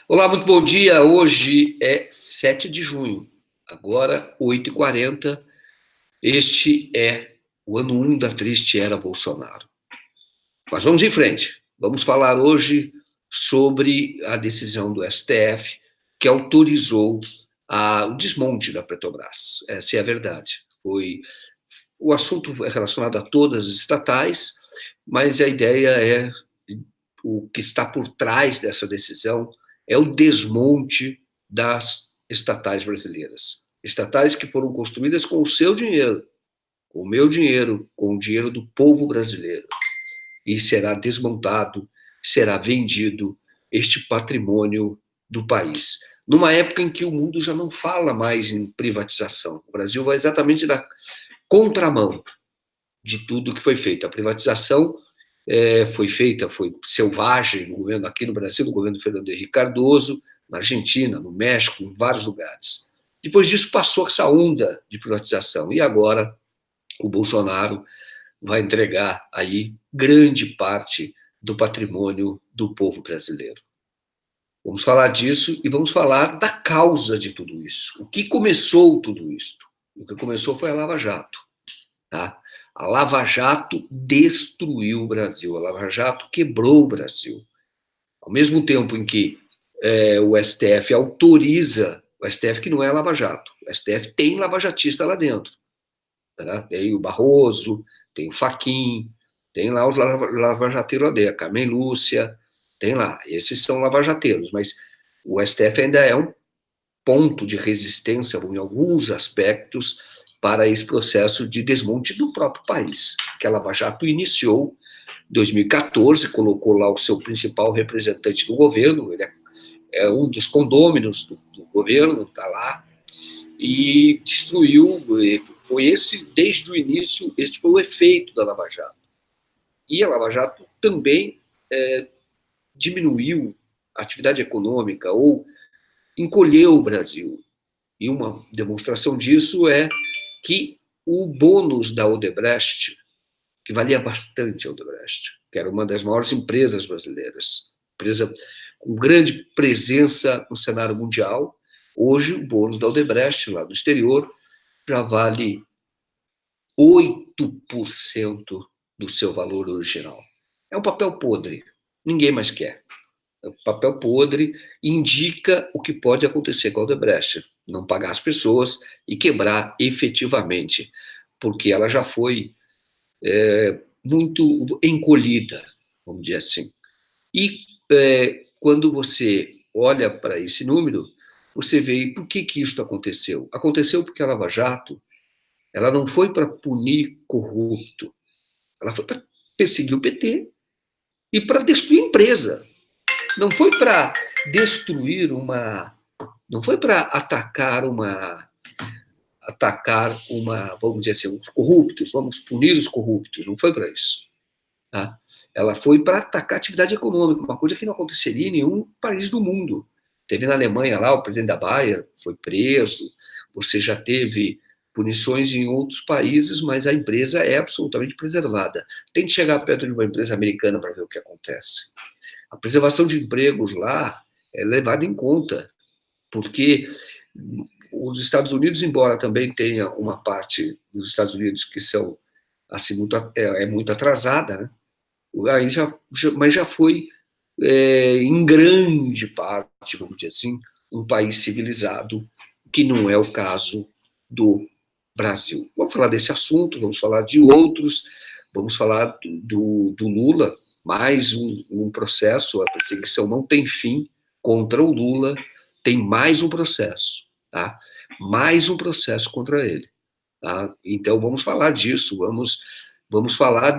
Olá, muito bom dia. Hoje é 7 de junho, agora 8h40. Este é o ano 1 da triste era Bolsonaro. Mas vamos em frente. Vamos falar hoje sobre a decisão do STF que autorizou o desmonte da Petrobras. Essa é a verdade. O assunto é relacionado a todas as estatais, mas a ideia é o que está por trás dessa decisão é o desmonte das estatais brasileiras. Estatais que foram construídas com o seu dinheiro, com o meu dinheiro, com o dinheiro do povo brasileiro. E será desmontado, será vendido este patrimônio do país. Numa época em que o mundo já não fala mais em privatização. O Brasil vai exatamente na contramão de tudo que foi feito. A privatização foi feita, foi selvagem no governo aqui no Brasil, no governo do Fernando Henrique Cardoso, na Argentina, no México, em vários lugares. Depois disso passou essa onda de privatização e agora o Bolsonaro vai entregar aí grande parte do patrimônio do povo brasileiro. Vamos falar disso e vamos falar da causa de tudo isso. O que começou tudo isso? O que começou foi a Lava Jato. Tá? A Lava Jato destruiu o Brasil, a Lava Jato quebrou o Brasil. Ao mesmo tempo em que o STF autoriza, o STF que não é Lava Jato, o STF tem lavajatista lá dentro. Tá? Tem o Barroso, tem o Fachin, tem lá os lavajateiros lá dentro, Carmen Lúcia, tem lá, esses são lavajateiros, mas o STF ainda é um ponto de resistência em alguns aspectos para esse processo de desmonte do próprio país, que a Lava Jato iniciou em 2014, colocou lá o seu principal representante do governo, ele é um dos condôminos do governo, está lá, e destruiu, foi esse, desde o início, esse foi o efeito da Lava Jato. E a Lava Jato também diminuiu a atividade econômica ou encolheu o Brasil. E uma demonstração disso é que o bônus da Odebrecht, que valia bastante a Odebrecht, que era uma das maiores empresas brasileiras, empresa com grande presença no cenário mundial, hoje o bônus da Odebrecht, lá do exterior, já vale 8% do seu valor original. É um papel podre, ninguém mais quer. O papel podre indica o que pode acontecer com a Odebrecht, não pagar as pessoas e quebrar efetivamente, porque ela já foi muito encolhida, vamos dizer assim. E quando você olha para esse número, você vê por que isso aconteceu. Aconteceu porque a Lava Jato ela não foi para punir corrupto, ela foi para perseguir o PT e para destruir a empresa. Não foi para destruir não foi para vamos dizer assim, os corruptos, vamos punir os corruptos, não foi para isso. Tá? Ela foi para atacar a atividade econômica, uma coisa que não aconteceria em nenhum país do mundo. Teve na Alemanha lá, o presidente da Bayer foi preso, você já teve punições em outros países, mas a empresa é absolutamente preservada. Tem que chegar perto de uma empresa americana para ver o que acontece. A preservação de empregos lá é levada em conta, porque os Estados Unidos, embora também tenha uma parte dos Estados Unidos que são assim muito atrasada, né? Aí mas já foi em grande parte, vamos dizer assim, um país civilizado, que não é o caso do Brasil. Vamos falar desse assunto, vamos falar de outros, vamos falar do Lula, mais um processo, a perseguição não tem fim contra o Lula, tem mais um processo, tá? Mais um processo contra ele. Tá? Então vamos falar disso, vamos falar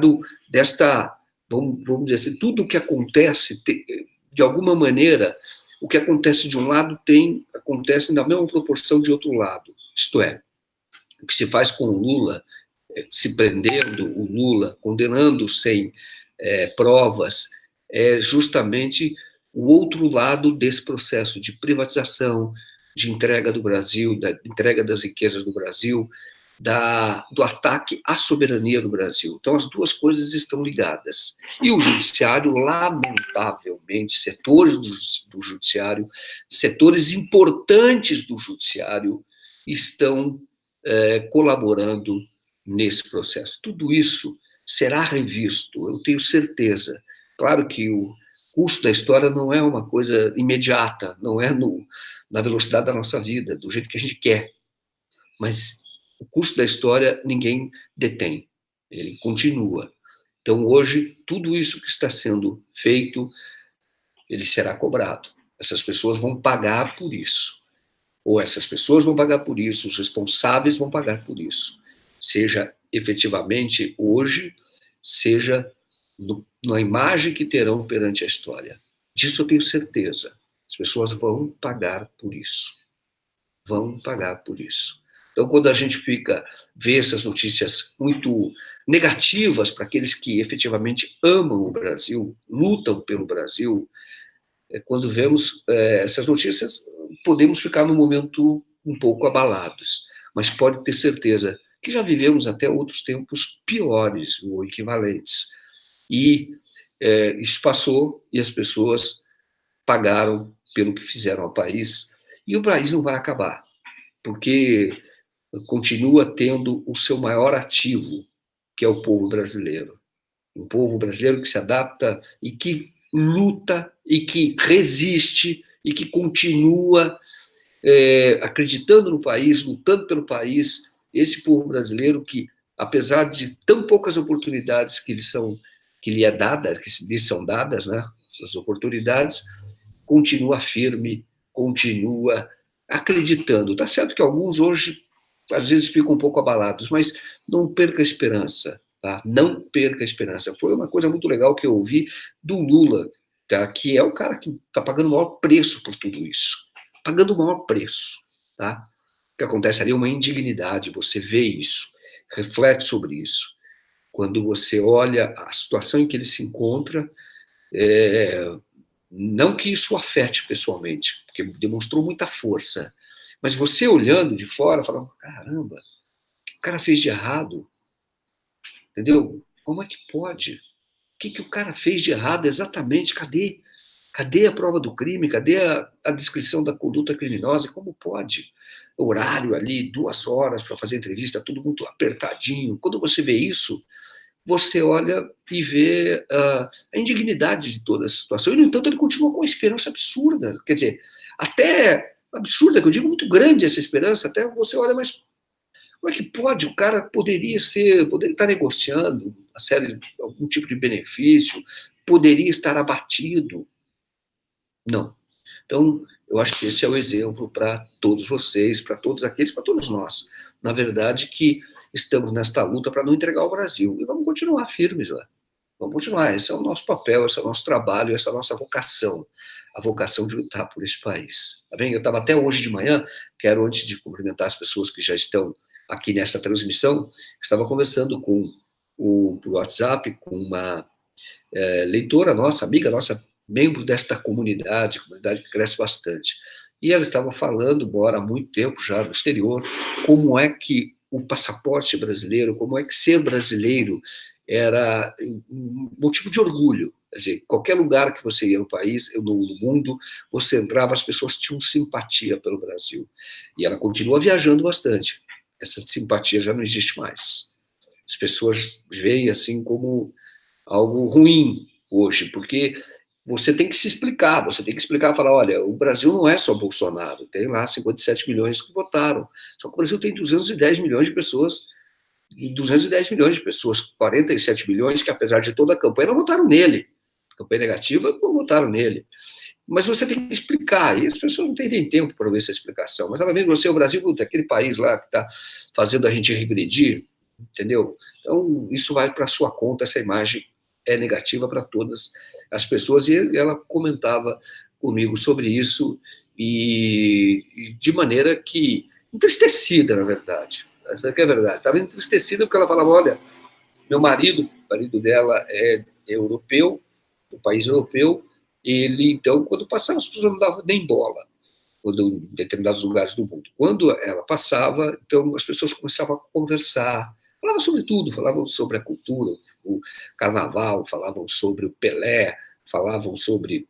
vamos dizer assim, tudo o que acontece, de alguma maneira, o que acontece de um lado acontece na mesma proporção de outro lado. Isto é, o que se faz com o Lula, se prendendo o Lula, condenando sem provas, é justamente o outro lado desse processo de privatização, de entrega do Brasil, da entrega das riquezas do Brasil, do ataque à soberania do Brasil. Então, as duas coisas estão ligadas. E o judiciário, lamentavelmente, setores do judiciário, setores importantes do judiciário, estão colaborando nesse processo. Tudo isso será revisto, eu tenho certeza. Claro que o curso da história não é uma coisa imediata, não é na velocidade da nossa vida, do jeito que a gente quer, mas o curso da história ninguém detém, ele continua. Então, hoje, tudo isso que está sendo feito, ele será cobrado. Essas pessoas vão pagar por isso. Ou essas pessoas vão pagar por isso, os responsáveis vão pagar por isso. Seja efetivamente hoje, seja na imagem que terão perante a história. Disso eu tenho certeza. As pessoas vão pagar por isso. Vão pagar por isso. Então, quando a gente vê essas notícias muito negativas para aqueles que efetivamente amam o Brasil, lutam pelo Brasil, quando vemos essas notícias, podemos ficar num momento um pouco abalados, mas pode ter certeza que já vivemos até outros tempos piores ou equivalentes. E isso passou e as pessoas pagaram pelo que fizeram ao país, e o país não vai acabar, porque continua tendo o seu maior ativo, que é o povo brasileiro. Um povo brasileiro que se adapta e que luta e que resiste e que continua acreditando no país, lutando pelo país. Esse povo brasileiro que, apesar de tão poucas oportunidades que lhe é dada, que lhe são dadas, né, essas oportunidades, continua firme, continua acreditando. Está certo que alguns hoje às vezes ficam um pouco abalados, mas não perca a esperança, tá? Não perca a esperança. Foi uma coisa muito legal que eu ouvi do Lula, tá? Que é o cara que está pagando o maior preço por tudo isso. Pagando o maior preço, tá? O que acontece ali é uma indignidade, você vê isso, reflete sobre isso. Quando você olha a situação em que ele se encontra, não que isso o afete pessoalmente, porque demonstrou muita força, mas você olhando de fora, falando, caramba, o que o cara fez de errado? Entendeu? Como é que pode? O que o cara fez de errado exatamente? Cadê? Cadê a prova do crime? Cadê a descrição da conduta criminosa? Como pode? O horário ali, 2 horas para fazer entrevista, tudo muito apertadinho. Quando você vê isso, você olha e vê a indignidade de toda a situação. E, no entanto, ele continua com uma esperança absurda. Quer dizer, até absurda, que eu digo muito grande essa esperança, até você olha, mas como é que pode? O cara poderia estar negociando uma série, algum tipo de benefício, poderia estar abatido. Não. Então, eu acho que esse é o exemplo para todos vocês, para todos aqueles, para todos nós. Na verdade, que estamos nesta luta para não entregar o Brasil. E vamos continuar firmes lá. Vamos continuar. Esse é o nosso papel, esse é o nosso trabalho, essa é a nossa vocação. A vocação de lutar por esse país. Tá bem? Eu estava até hoje de manhã, quero, antes de cumprimentar as pessoas que já estão aqui nessa transmissão, estava conversando com o WhatsApp, com uma leitora nossa, amiga nossa, membro desta comunidade que cresce bastante. E ela estava falando, mora há muito tempo já no exterior, como é que o passaporte brasileiro, como é que ser brasileiro era um motivo de orgulho. Quer dizer, qualquer lugar que você ia no país, no mundo, você entrava, as pessoas tinham simpatia pelo Brasil. E ela continua viajando bastante. Essa simpatia já não existe mais. As pessoas veem assim como algo ruim hoje, porque você tem que se explicar, você tem que explicar, falar, olha, o Brasil não é só Bolsonaro, tem lá 57 milhões que votaram, só que o Brasil tem 210 milhões de pessoas, 210 milhões de pessoas, 47 milhões que, apesar de toda a campanha, não votaram nele. Campanha negativa, não votaram nele. Mas você tem que explicar, e as pessoas não têm nem tempo para ver essa explicação. Mas ela vem você, o Brasil, aquele país lá que está fazendo a gente regredir, entendeu? Então, isso vai para a sua conta, essa imagem é negativa para todas as pessoas, e ela comentava comigo sobre isso, e de maneira que, entristecida, na verdade, essa que é a verdade, estava entristecida porque ela falava, olha, meu marido, o marido dela é europeu, do país europeu, ele, então, quando passava, as pessoas não davam nem bola. quando, em determinados lugares do mundo. Quando ela passava, então as pessoas começavam a conversar, falavam sobre tudo, falavam sobre a cultura, o carnaval, falavam sobre o Pelé, falavam sobre,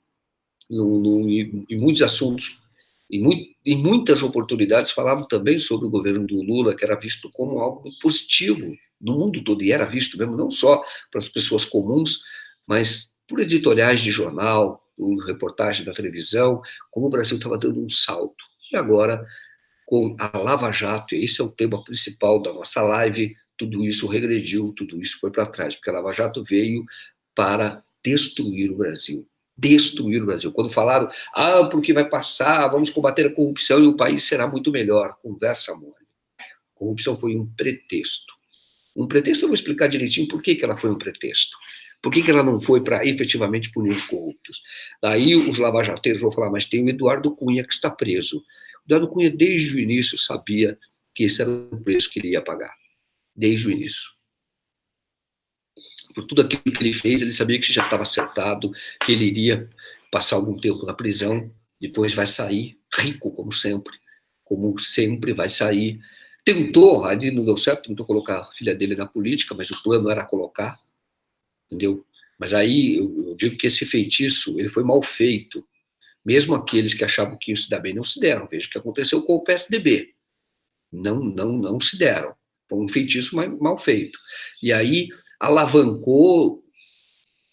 em muitos assuntos, em muitas oportunidades, falavam também sobre o governo do Lula, que era visto como algo muito positivo no mundo todo, e era visto mesmo não só para as pessoas comuns, mas por editoriais de jornal, por reportagem da televisão, como o Brasil estava dando um salto. E agora, com a Lava Jato, e esse é o tema principal da nossa live, tudo isso regrediu, tudo isso foi para trás, porque a Lava Jato veio para destruir o Brasil. Destruir o Brasil. Quando falaram, porque vai passar, vamos combater a corrupção e o país será muito melhor. Conversa mole. Corrupção foi um pretexto. Um pretexto, eu vou explicar direitinho por que ela foi um pretexto. Por que ela não foi para efetivamente punir os corruptos? Daí os lavajateiros vão falar, mas tem o Eduardo Cunha que está preso. O Eduardo Cunha, desde o início, sabia que esse era o preço que ele ia pagar. Desde o início. Por tudo aquilo que ele fez, ele sabia que já estava acertado, que ele iria passar algum tempo na prisão, depois vai sair rico, como sempre vai sair. Tentou, ali não deu certo, tentou colocar a filha dele na política, mas o plano era colocar, entendeu? Mas aí eu digo que esse feitiço, ele foi mal feito. Mesmo aqueles que achavam que iam se dar bem, não se deram. Veja o que aconteceu com o PSDB. Não se deram. Foi um feitiço mal feito. E aí alavancou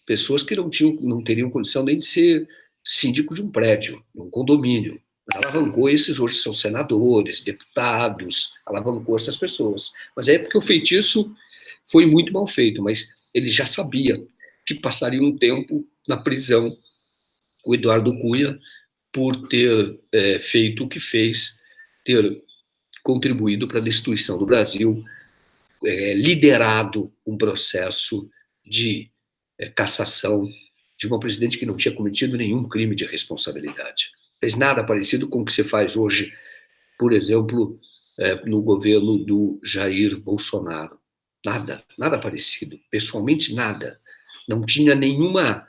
pessoas que não teriam condição nem de ser síndico de um prédio, de um condomínio. Mas alavancou esses, hoje são senadores, deputados, alavancou essas pessoas. Mas é porque o feitiço foi muito mal feito, mas ele já sabia que passaria um tempo na prisão o Eduardo Cunha por ter feito o que fez, ter contribuído para a destruição do Brasil, liderado um processo de cassação de uma presidente que não tinha cometido nenhum crime de responsabilidade. Fez nada parecido com o que se faz hoje, por exemplo, no governo do Jair Bolsonaro. Nada parecido. Pessoalmente, nada. Não tinha nenhuma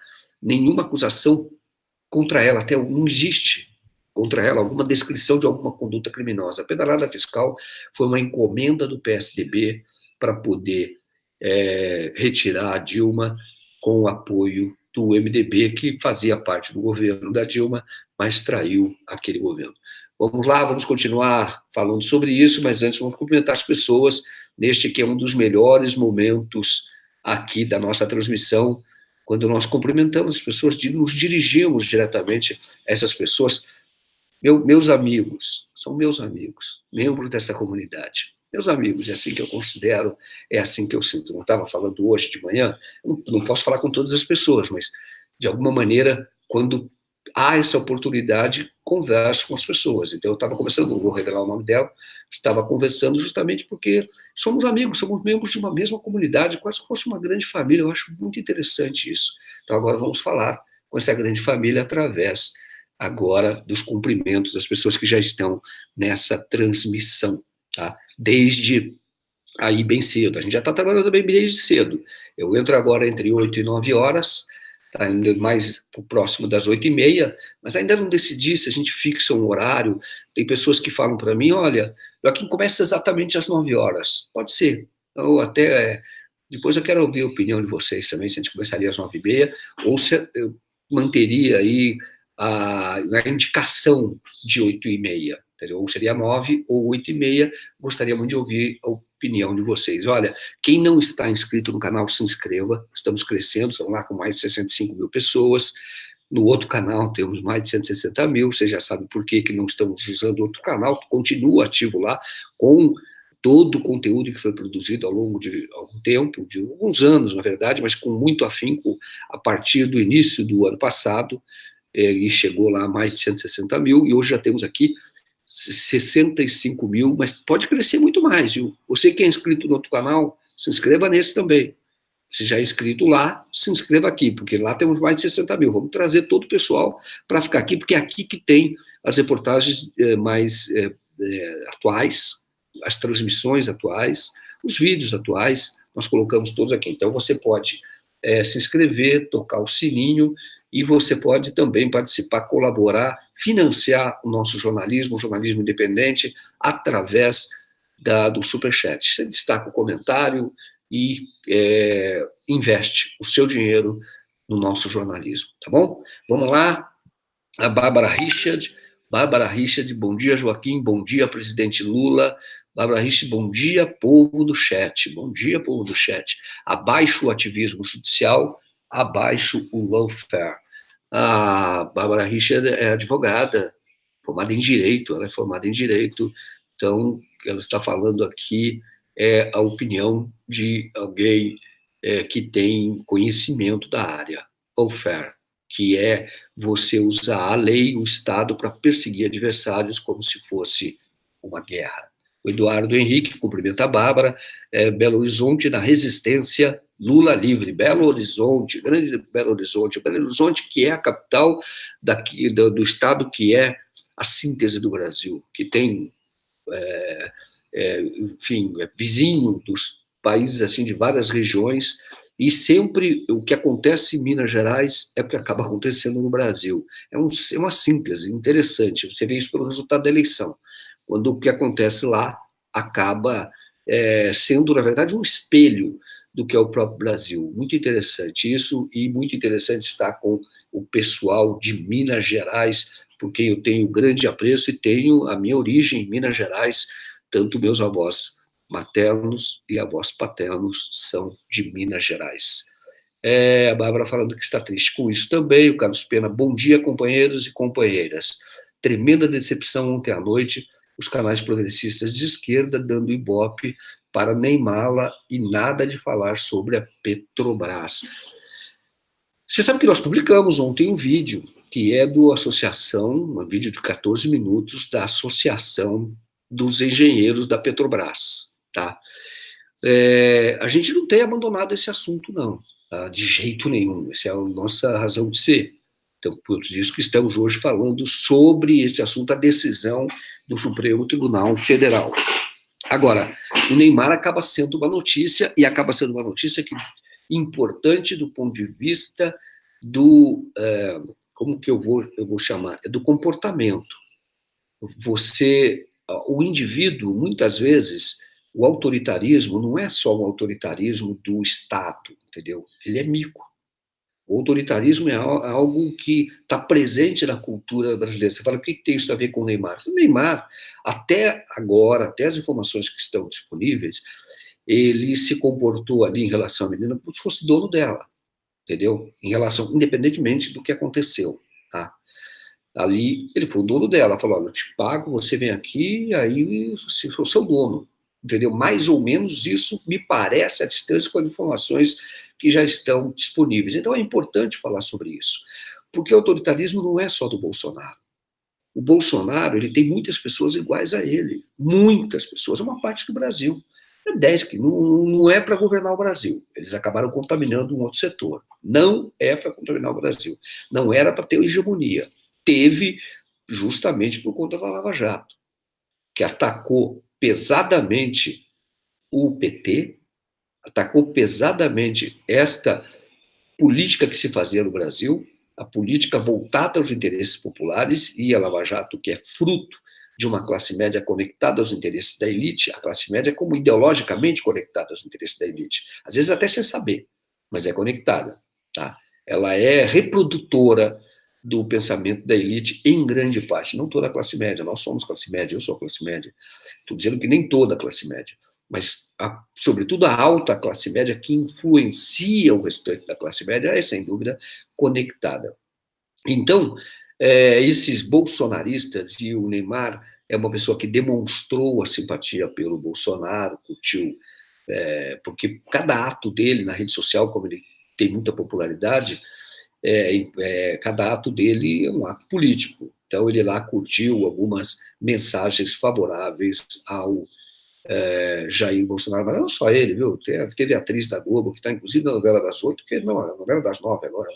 acusação contra ela, até não existe contra ela alguma descrição de alguma conduta criminosa. A pedalada fiscal foi uma encomenda do PSDB para poder retirar a Dilma com o apoio do MDB, que fazia parte do governo da Dilma, mas traiu aquele governo. Vamos lá, vamos continuar falando sobre isso, mas antes vamos cumprimentar as pessoas neste que é um dos melhores momentos aqui da nossa transmissão, quando nós cumprimentamos as pessoas, nos dirigimos diretamente a essas pessoas. Meus amigos, são meus amigos, membros dessa comunidade. Meus amigos, é assim que eu considero, é assim que eu sinto. Não estava falando hoje de manhã, não posso falar com todas as pessoas, mas, de alguma maneira, quando há essa oportunidade, converso com as pessoas. Então, eu estava conversando, não vou revelar o nome dela, estava conversando justamente porque somos amigos, somos membros de uma mesma comunidade, quase como se fosse uma grande família. Eu acho muito interessante isso. Então, agora vamos falar com essa grande família através, agora, dos cumprimentos das pessoas que já estão nessa transmissão, tá? Desde aí bem cedo. A gente já está trabalhando também desde cedo. Eu entro agora entre 8 e 9 horas, tá indo mais próximo das 8h30, mas ainda não decidi se a gente fixa um horário. Tem pessoas que falam para mim, olha, Joaquim, começa exatamente às 9 horas. Pode ser. Ou até, depois eu quero ouvir a opinião de vocês também, se a gente começaria às 9h30, ou se eu manteria aí a indicação de 8h30, entendeu? Ou seria 9 ou 8h30, gostaria muito de ouvir a opinião de vocês. Olha, quem não está inscrito no canal, se inscreva, estamos crescendo, estamos lá com mais de 65 mil pessoas, no outro canal temos mais de 160 mil, vocês já sabem por que não estamos usando outro canal, continua ativo lá, com todo o conteúdo que foi produzido ao longo de algum tempo, de alguns anos, na verdade, mas com muito afinco a partir do início do ano passado, e chegou lá a mais de 160 mil, e hoje já temos aqui 65 mil, mas pode crescer muito mais, viu? Você que é inscrito no outro canal, se inscreva nesse também. Se já é inscrito lá, se inscreva aqui, porque lá temos mais de 60 mil. Vamos trazer todo o pessoal para ficar aqui, porque é aqui que tem as reportagens mais atuais, as transmissões atuais, os vídeos atuais, nós colocamos todos aqui. Então você pode se inscrever, tocar o sininho e você pode também participar, colaborar, financiar o nosso jornalismo, o jornalismo independente, através do Superchat. Você destaca o comentário e investe o seu dinheiro no nosso jornalismo, tá bom? Vamos lá, a Bárbara Richard. Bárbara Richard, bom dia, Joaquim, bom dia, presidente Lula. Bárbara Richard, bom dia, povo do chat. Bom dia, povo do chat. Abaixo o ativismo judicial, abaixo o lawfare. A Bárbara Richard é advogada, formada em Direito, ela é formada em Direito, então, ela está falando aqui a opinião de alguém que tem conhecimento da área. Lawfare, que é você usar a lei, o Estado, para perseguir adversários como se fosse uma guerra. O Eduardo Henrique cumprimenta a Bárbara, Belo Horizonte na resistência, Lula livre, Belo Horizonte, grande Belo Horizonte que é a capital do Estado que é a síntese do Brasil, que tem, enfim, vizinho dos países assim de várias regiões, e sempre o que acontece em Minas Gerais é o que acaba acontecendo no Brasil. É uma síntese interessante, você vê isso pelo resultado da eleição, quando o que acontece lá acaba sendo, na verdade, um espelho do que é o próprio Brasil. Muito interessante isso, e muito interessante estar com o pessoal de Minas Gerais, porque eu tenho grande apreço e tenho a minha origem em Minas Gerais, tanto meus avós maternos e avós paternos são de Minas Gerais. A Bárbara falando que está triste com isso também. O Carlos Pena, bom dia, companheiros e companheiras. Tremenda decepção ontem à noite, os canais progressistas de esquerda dando ibope para Neymar e nada de falar sobre a Petrobras. Você sabe que nós publicamos ontem um vídeo, que é do Associação, um vídeo de 14 minutos, da Associação dos Engenheiros da Petrobras, tá? A gente não tem abandonado esse assunto, não, tá? De jeito nenhum, essa é a nossa razão de ser. Então, por isso que estamos hoje falando sobre esse assunto, a decisão do Supremo Tribunal Federal. Agora, o Neymar acaba sendo uma notícia, e acaba sendo uma notícia importante do ponto de vista do, como que eu vou chamar? Do comportamento. O indivíduo, muitas vezes, o autoritarismo não é só um autoritarismo do Estado, entendeu? Ele é mico. O autoritarismo é algo que está presente na cultura brasileira. Você fala, o que tem isso a ver com o Neymar? O Neymar, até agora, até as informações que estão disponíveis, ele se comportou ali em relação à menina como se fosse dono dela, entendeu? Em relação, independentemente do que aconteceu, tá? Ali, ele foi o dono dela, falou, olha, eu te pago, você vem aqui, aí você foi o seu dono, entendeu? Mais ou menos isso me parece à distância com as informações que já estão disponíveis. Então é importante falar sobre isso, porque o autoritarismo não é só do Bolsonaro. O Bolsonaro, ele tem muitas pessoas iguais a ele, muitas pessoas, uma parte do Brasil. 10 que não é para governar o Brasil. Eles acabaram contaminando um outro setor. Não é para contaminar o Brasil. Não era para ter hegemonia. Teve justamente por conta da Lava Jato, que atacou pesadamente o PT, atacou pesadamente esta política que se fazia no Brasil, a política voltada aos interesses populares, e a Lava Jato, que é fruto de uma classe média conectada aos interesses da elite, a classe média é como ideologicamente conectada aos interesses da elite, às vezes até sem saber, mas é conectada, tá? Ela é reprodutora do pensamento da elite em grande parte, não toda a classe média, nós somos classe média, eu sou classe média, estou dizendo que nem toda a classe média, mas, sobretudo, a alta classe média que influencia o restante da classe média é, sem dúvida, conectada. Então, esses bolsonaristas, e o Neymar é uma pessoa que demonstrou a simpatia pelo Bolsonaro, curtiu, porque cada ato dele na rede social, como ele tem muita popularidade, cada ato dele é um ato político. Então, ele lá curtiu algumas mensagens favoráveis ao Jair Bolsonaro, mas não só ele, viu? Teve a atriz da Globo, que está inclusive na novela das 8, que fez, não, na novela das 9 agora,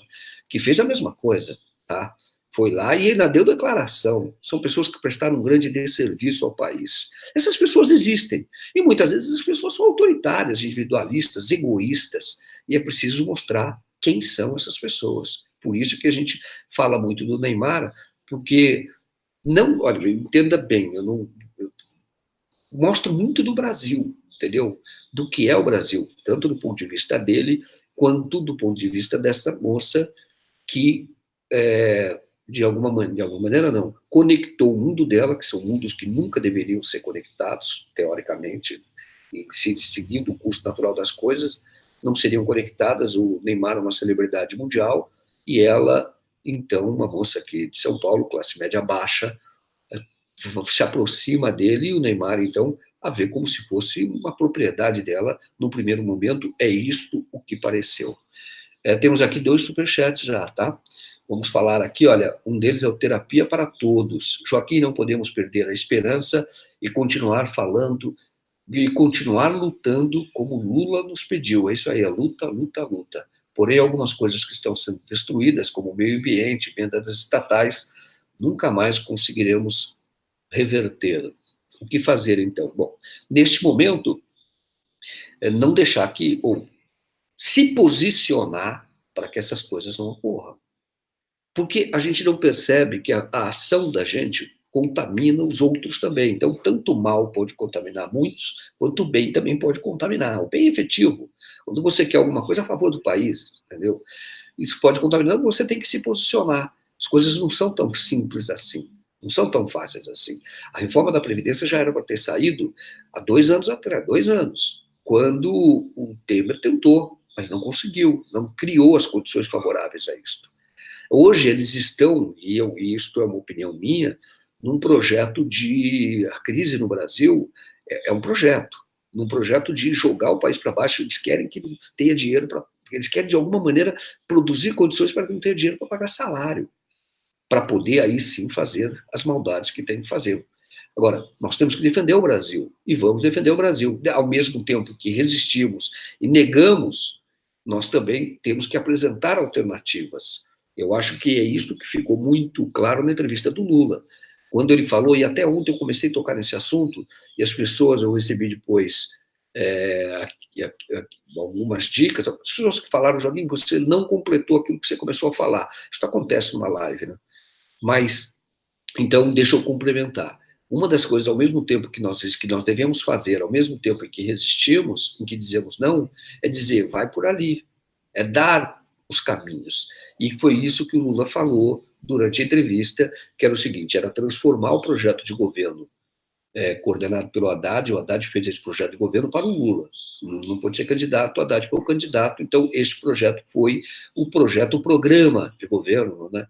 que fez a mesma coisa, tá? Foi lá e ainda deu declaração. São pessoas que prestaram um grande desserviço ao país. Essas pessoas existem. E muitas vezes as pessoas são autoritárias, individualistas, egoístas. E é preciso mostrar quem são essas pessoas. Por isso que a gente fala muito do Neymar, porque não, olha, entenda bem, eu não mostra muito do Brasil, entendeu? Do que é o Brasil, tanto do ponto de vista dele, quanto do ponto de vista dessa moça que, de alguma maneira não, conectou o mundo dela, que são mundos que nunca deveriam ser conectados, teoricamente, e seguindo o curso natural das coisas, não seriam conectadas. O Neymar é uma celebridade mundial, e ela, então, uma moça aqui de São Paulo, classe média baixa, se aproxima dele, e o Neymar, então, a vê como se fosse uma propriedade dela. No primeiro momento, é isto o que pareceu. Temos aqui 2 superchats já, tá? Vamos falar aqui, olha, um deles é o Terapia para Todos. Joaquim, não podemos perder a esperança e continuar falando e continuar lutando como Lula nos pediu. É isso aí, é luta, luta, luta. Porém, algumas coisas que estão sendo destruídas, como o meio ambiente, venda das estatais, nunca mais conseguiremos reverter. O que fazer, então? Bom, neste momento, não deixar que, ou se posicionar para que essas coisas não ocorram. Porque a gente não percebe que a ação da gente contamina os outros também. Então, tanto o mal pode contaminar muitos, quanto o bem também pode contaminar. O bem é efetivo. Quando você quer alguma coisa a favor do país, entendeu? Isso pode contaminar, você tem que se posicionar. As coisas não são tão simples assim. Não são tão fáceis assim. A reforma da Previdência já era para ter saído há 2 anos atrás, 2 anos, quando o Temer tentou, mas não conseguiu, não criou as condições favoráveis a isto. Hoje eles estão, e isto é uma opinião minha, num projeto de... A crise no Brasil é um projeto, num projeto de jogar o país para baixo. Eles querem que não tenha dinheiro para... Eles querem, de alguma maneira, produzir condições para que não tenha dinheiro para pagar salário, para poder aí sim fazer as maldades que tem que fazer. Agora, nós temos que defender o Brasil, e vamos defender o Brasil. Ao mesmo tempo que resistimos e negamos, nós também temos que apresentar alternativas. Eu acho que é isso que ficou muito claro na entrevista do Lula. Quando ele falou, e até ontem eu comecei a tocar nesse assunto, e as pessoas, eu recebi depois algumas dicas, as pessoas que falaram, Joaquim, você não completou aquilo que você começou a falar. Isso acontece numa live, né? Mas, então, deixa eu complementar. Uma das coisas, ao mesmo tempo que nós devemos fazer, ao mesmo tempo em que resistimos, em que dizemos não, é dizer, vai por ali, é dar os caminhos. E foi isso que o Lula falou durante a entrevista, que era o seguinte, era transformar o projeto de governo coordenado pelo Haddad. O Haddad fez esse projeto de governo para o Lula. Não pode ser candidato, o Haddad foi o candidato. Então, este projeto foi o programa de governo, né,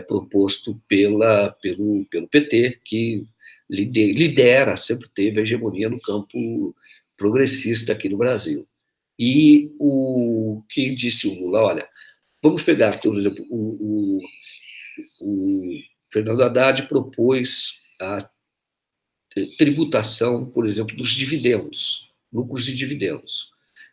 proposto pelo PT, que lidera, sempre teve a hegemonia no campo progressista aqui no Brasil. E o que disse o Lula, olha, vamos pegar, por exemplo, o Fernando Haddad propôs a tributação, por exemplo, dos dividendos, lucros e dividendos.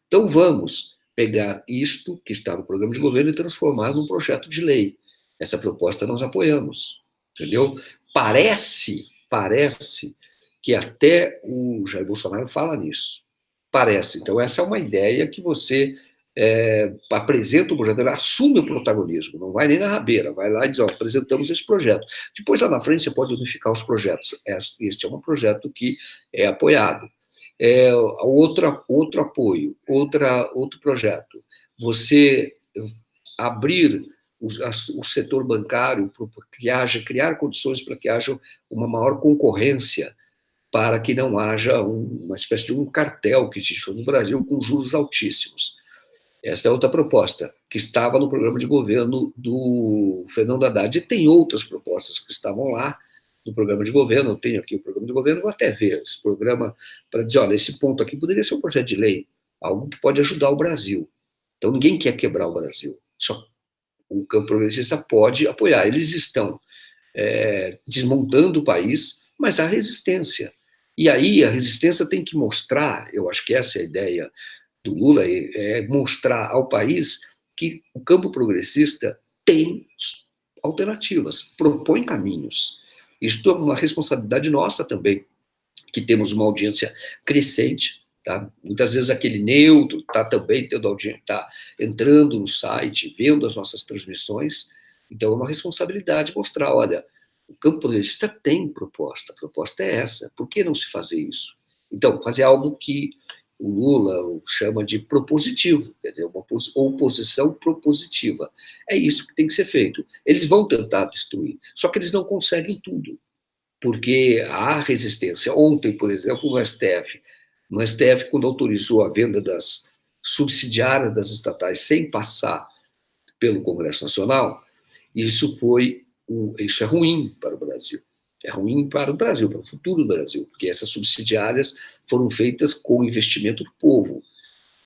Então, vamos pegar isto que está no programa de governo e transformar num projeto de lei. Essa proposta nós apoiamos, entendeu? Parece que até o Jair Bolsonaro fala nisso. Parece. Então, essa é uma ideia que você apresenta o projeto, ele assume o protagonismo, não vai nem na rabeira, vai lá e diz, ó, apresentamos esse projeto. Depois, lá na frente, você pode unificar os projetos. Este é um projeto que é apoiado. Outro apoio, outro projeto. Você abrir o setor bancário para criar condições para que haja uma maior concorrência, para que não haja uma espécie de um cartel que existe no Brasil com juros altíssimos. Esta é outra proposta, que estava no programa de governo do Fernando Haddad. E tem outras propostas que estavam lá no programa de governo. Eu tenho aqui o programa de governo, vou até ver esse programa para dizer, olha, esse ponto aqui poderia ser um projeto de lei, algo que pode ajudar o Brasil. Então, ninguém quer quebrar o Brasil, só o campo progressista pode apoiar. Eles estão desmontando o país, mas há resistência. E aí a resistência tem que mostrar, eu acho que essa é a ideia do Lula, é mostrar ao país que o campo progressista tem alternativas, propõe caminhos. Isso é uma responsabilidade nossa também, que temos uma audiência crescente, Tá? Muitas vezes aquele neutro está também tendo audiência, está entrando no site, vendo as nossas transmissões, então é uma responsabilidade mostrar, olha, o campo progressista tem proposta, a proposta é essa, por que não se fazer isso? Então, fazer algo que o Lula chama de propositivo, quer dizer, uma oposição propositiva. É isso que tem que ser feito. Eles vão tentar destruir, só que eles não conseguem tudo, porque há resistência. Ontem, por exemplo, no STF, quando autorizou a venda das subsidiárias das estatais sem passar pelo Congresso Nacional, isso é ruim para o Brasil. É ruim para o Brasil, para o futuro do Brasil, porque essas subsidiárias foram feitas com o investimento do povo.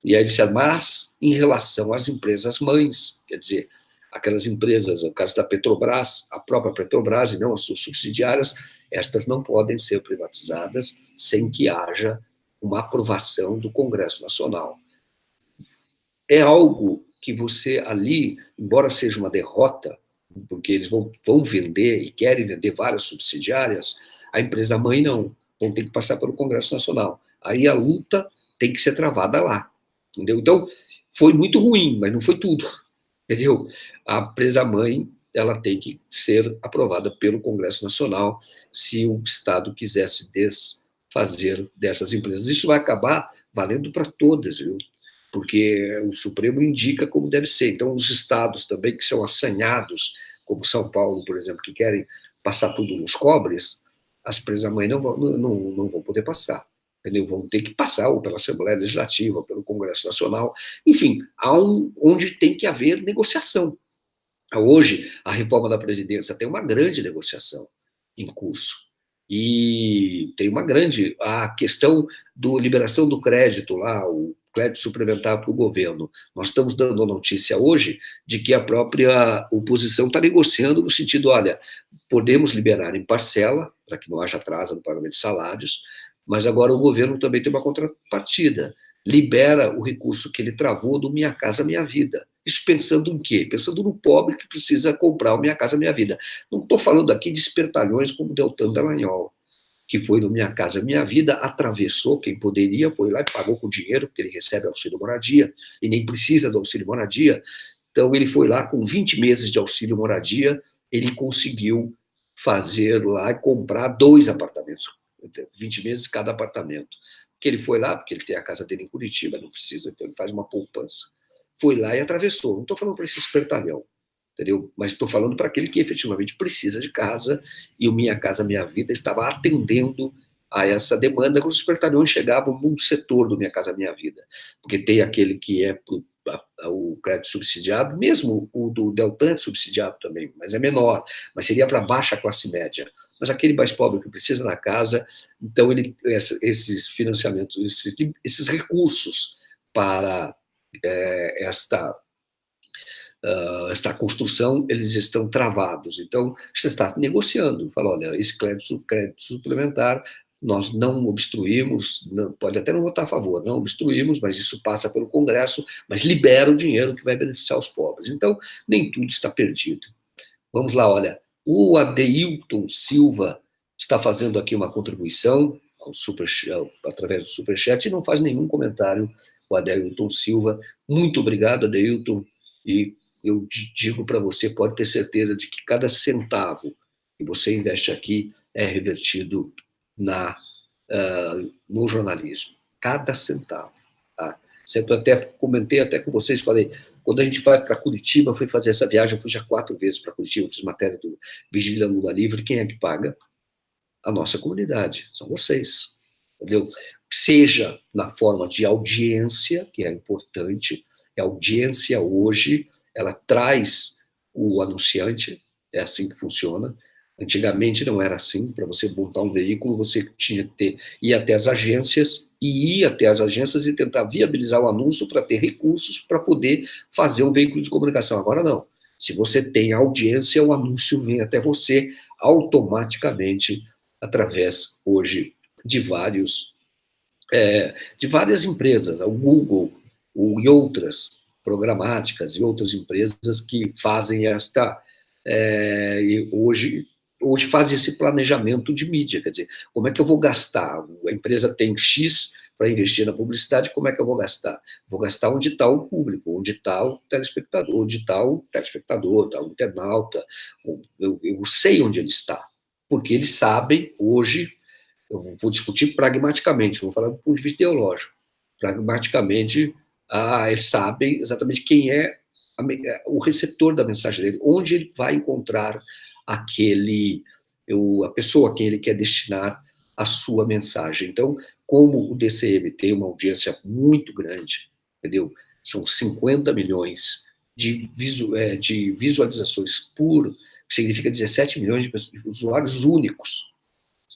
E aí disseram, mas em relação às empresas mães, quer dizer, aquelas empresas, no caso da Petrobras, a própria Petrobras e não as suas subsidiárias, estas não podem ser privatizadas sem que haja uma aprovação do Congresso Nacional. É algo que você ali, embora seja uma derrota, porque eles vão vender e querem vender várias subsidiárias, a empresa mãe não, vão ter que passar pelo Congresso Nacional. Aí a luta tem que ser travada lá, entendeu? Então, foi muito ruim, mas não foi tudo, entendeu? A empresa mãe, ela tem que ser aprovada pelo Congresso Nacional se o Estado quisesse desfazer dessas empresas. Isso vai acabar valendo para todas, viu? Porque o Supremo indica como deve ser. Então, os estados também que são assanhados, como São Paulo, por exemplo, que querem passar tudo nos cobres, as empresas-mães não vão poder passar. Entendeu? Vão ter que passar ou pela Assembleia Legislativa, ou pelo Congresso Nacional. Enfim, onde tem que haver negociação. Hoje, a reforma da Previdência tem uma grande negociação em curso. E tem uma grande. A questão da liberação do crédito lá, o crédito suplementar para o governo. Nós estamos dando a notícia hoje de que a própria oposição está negociando no sentido, olha, podemos liberar em parcela, para que não haja atraso no pagamento de salários, mas agora o governo também tem uma contrapartida. Libera o recurso que ele travou do Minha Casa Minha Vida. Isso pensando em quê? Pensando no pobre que precisa comprar o Minha Casa Minha Vida. Não estou falando aqui de espertalhões como Deltan Dallagnol, que foi no Minha Casa Minha Vida, atravessou quem poderia, foi lá e pagou com dinheiro, porque ele recebe auxílio moradia, e nem precisa do auxílio moradia. Então, ele foi lá com 20 meses de auxílio moradia, ele conseguiu fazer lá e comprar 2 apartamentos, 20 meses cada apartamento. Que ele foi lá, porque ele tem a casa dele em Curitiba, não precisa, então ele faz uma poupança. Foi lá e atravessou. Não estou falando para esse espertalhão, entendeu? Mas estou falando para aquele que efetivamente precisa de casa, e o Minha Casa Minha Vida estava atendendo a essa demanda, quando os espertalhões chegavam num setor do Minha Casa Minha Vida. Porque tem aquele que é o crédito subsidiado, mesmo o do Deltan é subsidiado também, mas é menor, mas seria para baixa classe média. Mas aquele mais pobre que precisa da casa, então esses financiamentos, esses recursos para esta construção, eles estão travados. Então, você está negociando, fala, olha, esse crédito suplementar, nós não obstruímos, pode até não votar a favor, não obstruímos, mas isso passa pelo Congresso, mas libera o dinheiro que vai beneficiar os pobres. Então, nem tudo está perdido. Vamos lá, olha, o Adeilton Silva está fazendo aqui uma contribuição através do Superchat e não faz nenhum comentário, o Adeilton Silva. Muito obrigado, Adeilton, e eu digo para você, pode ter certeza de que cada centavo que você investe aqui é revertido no jornalismo. Cada centavo. Tá? Sempre até comentei até com vocês, falei, quando a gente vai para Curitiba, fui fazer essa viagem, eu fui já 4 vezes para Curitiba, fiz matéria do Vigília Lula Livre, quem é que paga? A nossa comunidade, são vocês, entendeu? Seja na forma de audiência, que é importante, a audiência hoje, ela traz o anunciante, é assim que funciona. Antigamente não era assim, para você montar um veículo, você tinha que ir até as agências, e tentar viabilizar o anúncio para ter recursos para poder fazer um veículo de comunicação. Agora não. Se você tem audiência, o anúncio vem até você automaticamente, através, hoje, de várias empresas, o Google e outras programáticas e outras empresas que fazem hoje fazem esse planejamento de mídia, quer dizer, como é que eu vou gastar? A empresa tem X para investir na publicidade, como é que eu vou gastar? Vou gastar onde está o público, onde está o telespectador, está o internauta, eu sei onde ele está, porque eles sabem hoje, eu vou discutir pragmaticamente, vou falar do ponto de vista ideológico, pragmaticamente, eles sabem exatamente quem é o receptor da mensagem dele, onde ele vai encontrar a pessoa a quem ele quer destinar a sua mensagem. Então, como o DCM tem uma audiência muito grande, entendeu? São 50 milhões de visualizações que significa 17 milhões de usuários únicos,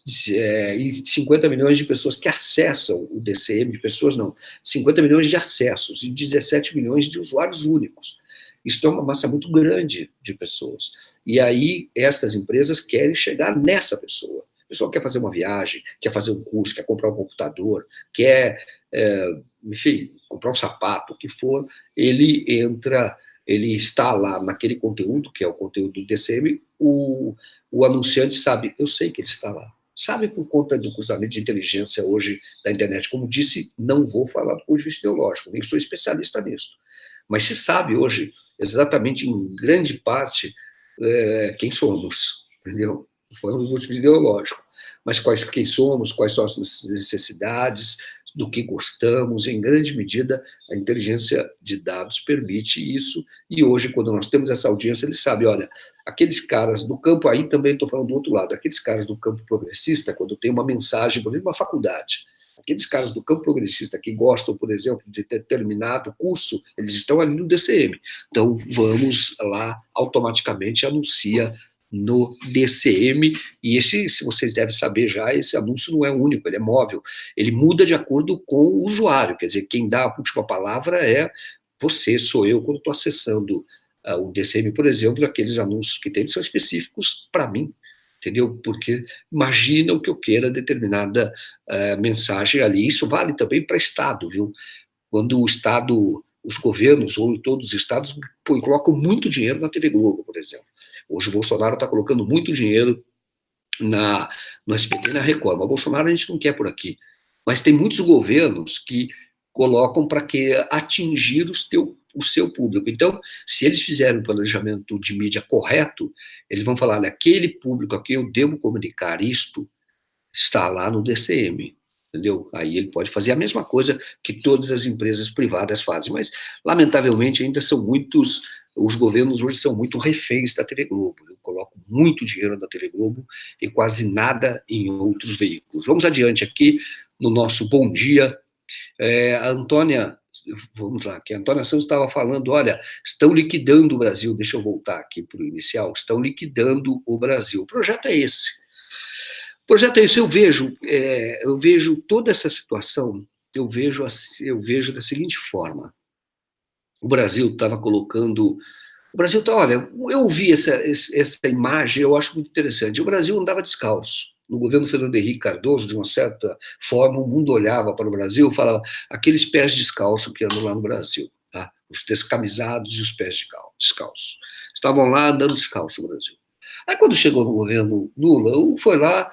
e 50 milhões de pessoas que acessam o DCM, de pessoas não, 50 milhões de acessos e 17 milhões de usuários únicos. Isso é uma massa muito grande de pessoas. E aí, estas empresas querem chegar nessa pessoa. A pessoa quer fazer uma viagem, quer fazer um curso, quer comprar um computador, quer, enfim, comprar um sapato, o que for, ele está lá naquele conteúdo, que é o conteúdo do DCM, o anunciante sabe, eu sei que ele está lá. Sabe por conta do cruzamento de inteligência hoje da internet. Como disse, não vou falar do ponto de vista ideológico, nem sou especialista nisso. Mas se sabe hoje, exatamente em grande parte, quem somos, entendeu? Não falando do ponto de vista ideológico, mas quem somos, quais são as nossas necessidades, do que gostamos, em grande medida, a inteligência de dados permite isso, e hoje, quando nós temos essa audiência, eles sabem, olha, aqueles caras do campo, aí também estou falando do outro lado, aqueles caras do campo progressista, quando tem uma mensagem, por exemplo, uma faculdade, aqueles caras do campo progressista que gostam, por exemplo, de determinado curso, eles estão ali no DCM. Então, vamos lá, automaticamente anuncia no DCM, e esse, se vocês devem saber já, esse anúncio não é único, ele é móvel, ele muda de acordo com o usuário, quer dizer, quem dá a última palavra é você, sou eu, quando estou acessando o DCM, por exemplo, aqueles anúncios que tem são específicos para mim, entendeu? Porque imagina o que eu queira determinada mensagem ali, isso vale também para Estado, viu? Quando o Estado, os governos, ou todos os estados, colocam muito dinheiro na TV Globo, por exemplo. Hoje o Bolsonaro está colocando muito dinheiro no SBT e na Record. Mas o Bolsonaro a gente não quer por aqui. Mas tem muitos governos que colocam para atingir o seu público. Então, se eles fizerem um planejamento de mídia correto, eles vão falar, olha, aquele público a quem eu devo comunicar isto está lá no DCM. Entendeu? Aí ele pode fazer a mesma coisa que todas as empresas privadas fazem, mas, lamentavelmente, ainda são muitos, os governos hoje são muito reféns da TV Globo. Eu coloco muito dinheiro na TV Globo e quase nada em outros veículos. Vamos adiante aqui no nosso Bom Dia. A Antônia, vamos lá, que a Antônia Santos estava falando, olha, estão liquidando o Brasil, deixa eu voltar aqui para o inicial, estão liquidando o Brasil. O projeto é esse. O projeto é isso, eu vejo toda essa situação, eu vejo da seguinte forma, o Brasil estava colocando, olha, eu ouvi essa imagem, eu acho muito interessante, o Brasil andava descalço, no governo Fernando Henrique Cardoso, de uma certa forma, o mundo olhava para o Brasil e falava, aqueles pés descalços que andam lá no Brasil, tá? Os descamisados e os pés descalços, estavam lá andando descalço no Brasil. Aí quando chegou no governo Lula, foi lá,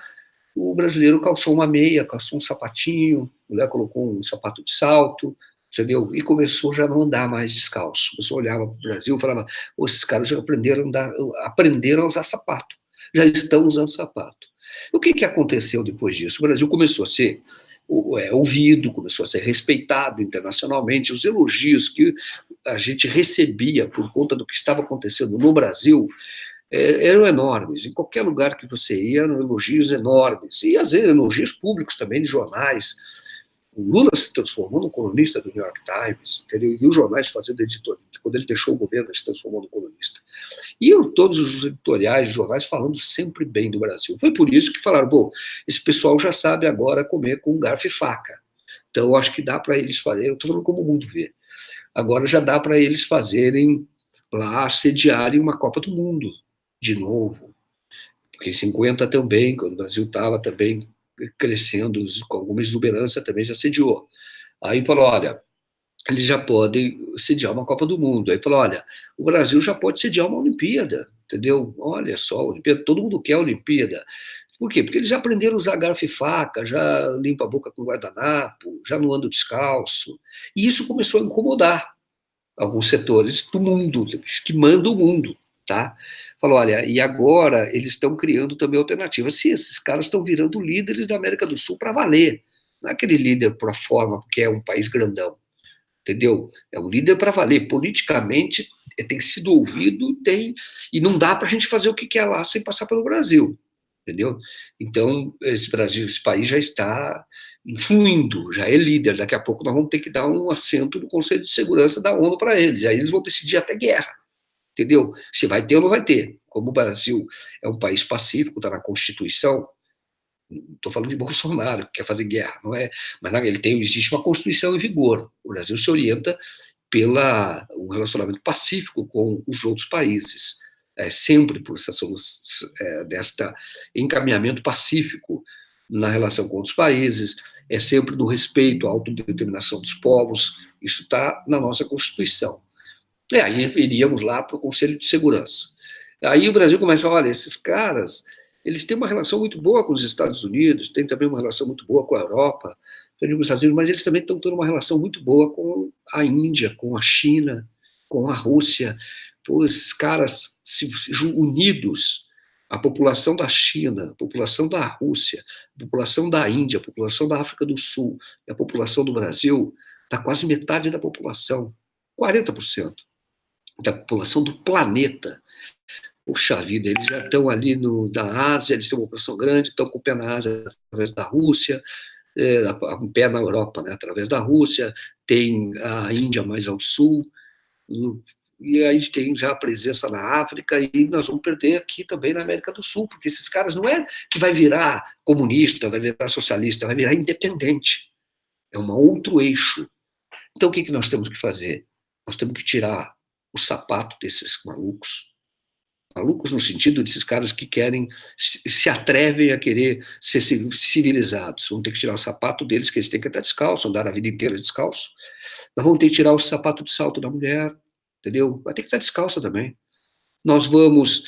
o brasileiro calçou uma meia, calçou um sapatinho, a mulher colocou um sapato de salto, entendeu? E começou já a não andar mais descalço. A pessoa olhava para o Brasil e falava, esses caras já aprenderam a usar sapato, já estão usando sapato. O que aconteceu depois disso? O Brasil começou a ser ouvido, começou a ser respeitado internacionalmente, os elogios que a gente recebia por conta do que estava acontecendo no Brasil eram enormes. Em qualquer lugar que você ia, eram elogios enormes. E, às vezes, elogios públicos também, de jornais. O Lula se transformou no colunista do New York Times, entendeu? E os jornais fazendo editoria. Quando ele deixou o governo, ele se transformou no colunista. E todos os editoriais de jornais falando sempre bem do Brasil. Foi por isso que falaram, bom, esse pessoal já sabe agora comer com garfo e faca. Então, eu acho que dá para eles fazerem, eu estou falando como o mundo vê, agora já dá para eles fazerem lá, sediarem uma Copa do Mundo, de novo, porque em 50 também, quando o Brasil estava também crescendo, com alguma exuberância, também já sediou. Aí falou, olha, eles já podem sediar uma Copa do Mundo. Aí falou, olha, o Brasil já pode sediar uma Olimpíada, entendeu? Olha só, Olimpíada, todo mundo quer a Olimpíada. Por quê? Porque eles já aprenderam a usar garfo e faca, já limpa a boca com guardanapo, já não andam descalço. E isso começou a incomodar alguns setores do mundo, que mandam o mundo, tá? Falou, olha, e agora eles estão criando também alternativas. Sim, esses caras estão virando líderes da América do Sul para valer. Não é aquele líder pro forma, porque é um país grandão, entendeu? É um líder para valer. Politicamente, tem sido ouvido, e não dá para a gente fazer o que quer lá sem passar pelo Brasil, entendeu? Então, esse país já está influindo, já é líder. Daqui a pouco nós vamos ter que dar um assento no Conselho de Segurança da ONU para eles. Aí eles vão decidir até guerra, entendeu? Se vai ter ou não vai ter. Como o Brasil é um país pacífico, está na Constituição, estou falando de Bolsonaro, que quer fazer guerra, não é? Mas existe uma Constituição em vigor. O Brasil se orienta pelo relacionamento pacífico com os outros países, sempre por desta encaminhamento pacífico na relação com outros países, é sempre no respeito à autodeterminação dos povos, isso está na nossa Constituição. Aí iríamos lá para o Conselho de Segurança. Aí o Brasil começa a falar, olha, esses caras, eles têm uma relação muito boa com os Estados Unidos, têm também uma relação muito boa com a Europa, com os Estados Unidos, mas eles também estão tendo uma relação muito boa com a Índia, com a China, com a Rússia. Pô, esses caras unidos, a população da China, a população da Rússia, a população da Índia, a população da África do Sul e a população do Brasil, está quase metade da população, 40% da população do planeta. Puxa vida, eles já estão ali na Ásia, eles têm uma população grande, estão com o pé na Ásia através da Rússia, um pé na Europa, né, através da Rússia, tem a Índia mais ao sul, e aí tem já a presença na África, e nós vamos perder aqui também na América do Sul, porque esses caras não é que vai virar comunista, vai virar socialista, vai virar independente. É um outro eixo. Então o que nós temos que fazer? Nós temos que tirar o sapato desses malucos no sentido desses caras que querem, se atrevem a querer ser civilizados. Vamos ter que tirar o sapato deles, que eles têm que estar descalços, andar a vida inteira descalço. Nós vamos ter que tirar o sapato de salto da mulher, entendeu? Vai ter que estar descalça também. Nós vamos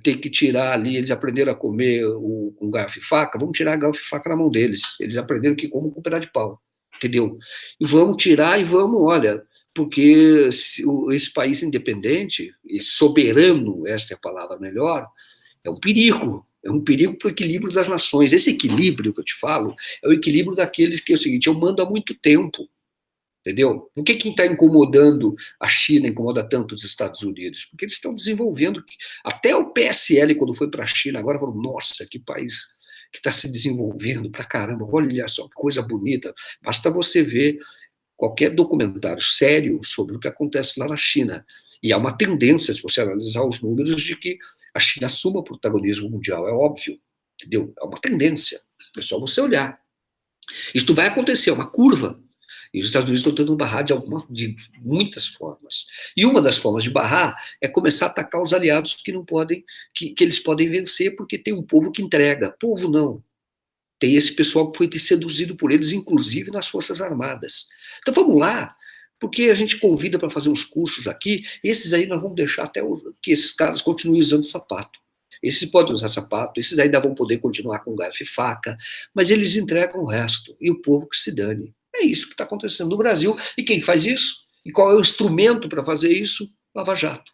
ter que tirar ali, eles aprenderam a comer com garfo e faca, vamos tirar a garfo e faca na mão deles. Eles aprenderam que comem com um pedaço de pau, entendeu? E vamos tirar e vamos, olha, porque esse país independente e soberano, esta é a palavra melhor, é um perigo para o equilíbrio das nações. Esse equilíbrio que eu te falo é o equilíbrio daqueles que é o seguinte, eu mando há muito tempo, entendeu? Por que quem está incomodando a China incomoda tanto os Estados Unidos? Porque eles estão desenvolvendo, até o PSL, quando foi para a China, agora falou, nossa, que país que está se desenvolvendo pra caramba, olha só, que coisa bonita, basta você ver qualquer documentário sério sobre o que acontece lá na China. E há uma tendência, se você analisar os números, de que a China assuma o protagonismo mundial, é óbvio, entendeu? É uma tendência, é só você olhar. Isso vai acontecer, é uma curva. E os Estados Unidos estão tentando barrar de muitas formas. E uma das formas de barrar é começar a atacar os aliados que não podem, que eles podem vencer, porque tem um povo que entrega. Povo não. Tem esse pessoal que foi seduzido por eles, inclusive nas Forças Armadas. Então vamos lá, porque a gente convida para fazer uns cursos aqui, esses aí nós vamos deixar até que esses caras continuem usando sapato. Esses podem usar sapato, esses ainda vão poder continuar com garfo e faca, mas eles entregam o resto, e o povo que se dane. É isso que está acontecendo no Brasil. E quem faz isso? E qual é o instrumento para fazer isso? Lava Jato.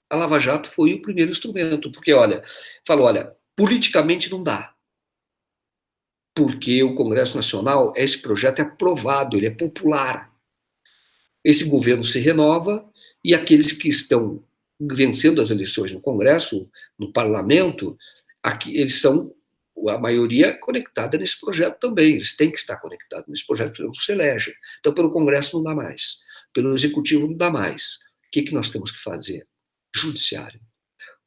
A Lava Jato foi o primeiro instrumento, porque, olha, falou, olha, politicamente não dá. Porque o Congresso Nacional, esse projeto é aprovado, ele é popular. Esse governo se renova e aqueles que estão vencendo as eleições no Congresso, no Parlamento, aqui, eles são, a maioria, conectada nesse projeto também. Eles têm que estar conectados nesse projeto, não se elege. Então, pelo Congresso não dá mais. Pelo Executivo não dá mais. O que nós temos que fazer? Judiciário.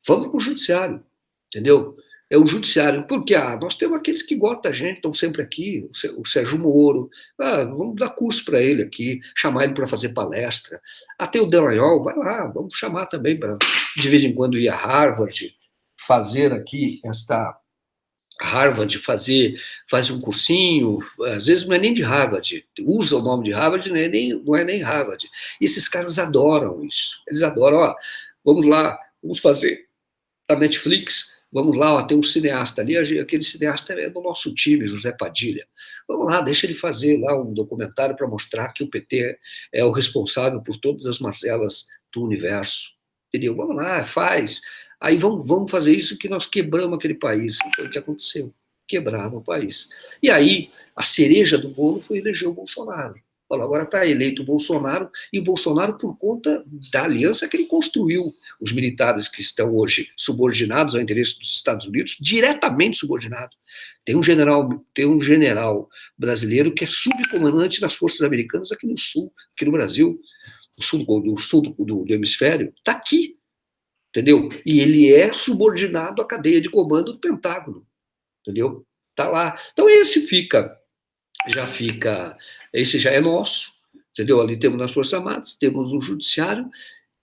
Vamos para o Judiciário, entendeu? É o Judiciário. Porque nós temos aqueles que gostam da gente, estão sempre aqui, o Sérgio Moro, vamos dar curso para ele aqui, chamar ele para fazer palestra. Até o Dallagnol, vai lá, vamos chamar também para, de vez em quando, ir a Harvard, fazer aqui Harvard, faz um cursinho, às vezes não é nem de Harvard, usa o nome de Harvard, não é nem Harvard. E esses caras adoram isso. Eles adoram, vamos lá, vamos fazer a Netflix, Vamos lá, ó, tem um cineasta ali, aquele cineasta é do nosso time, José Padilha. Vamos lá, deixa ele fazer lá um documentário para mostrar que o PT é o responsável por todas as mazelas do universo. Entendeu? Vamos lá, faz. Aí vamos fazer isso que nós quebramos aquele país. Foi o que aconteceu. Quebraram o país. E aí, a cereja do bolo foi eleger o Bolsonaro. Falou, agora está eleito o Bolsonaro, e o Bolsonaro por conta da aliança que ele construiu, os militares que estão hoje subordinados ao interesse dos Estados Unidos, diretamente subordinados. Tem um general brasileiro que é subcomandante das forças americanas aqui no sul, aqui no Brasil, no sul do hemisfério, está aqui, entendeu? E ele é subordinado à cadeia de comando do Pentágono, entendeu? Está lá. Então esse já é nosso, entendeu? Ali temos as Forças Armadas, temos o Judiciário,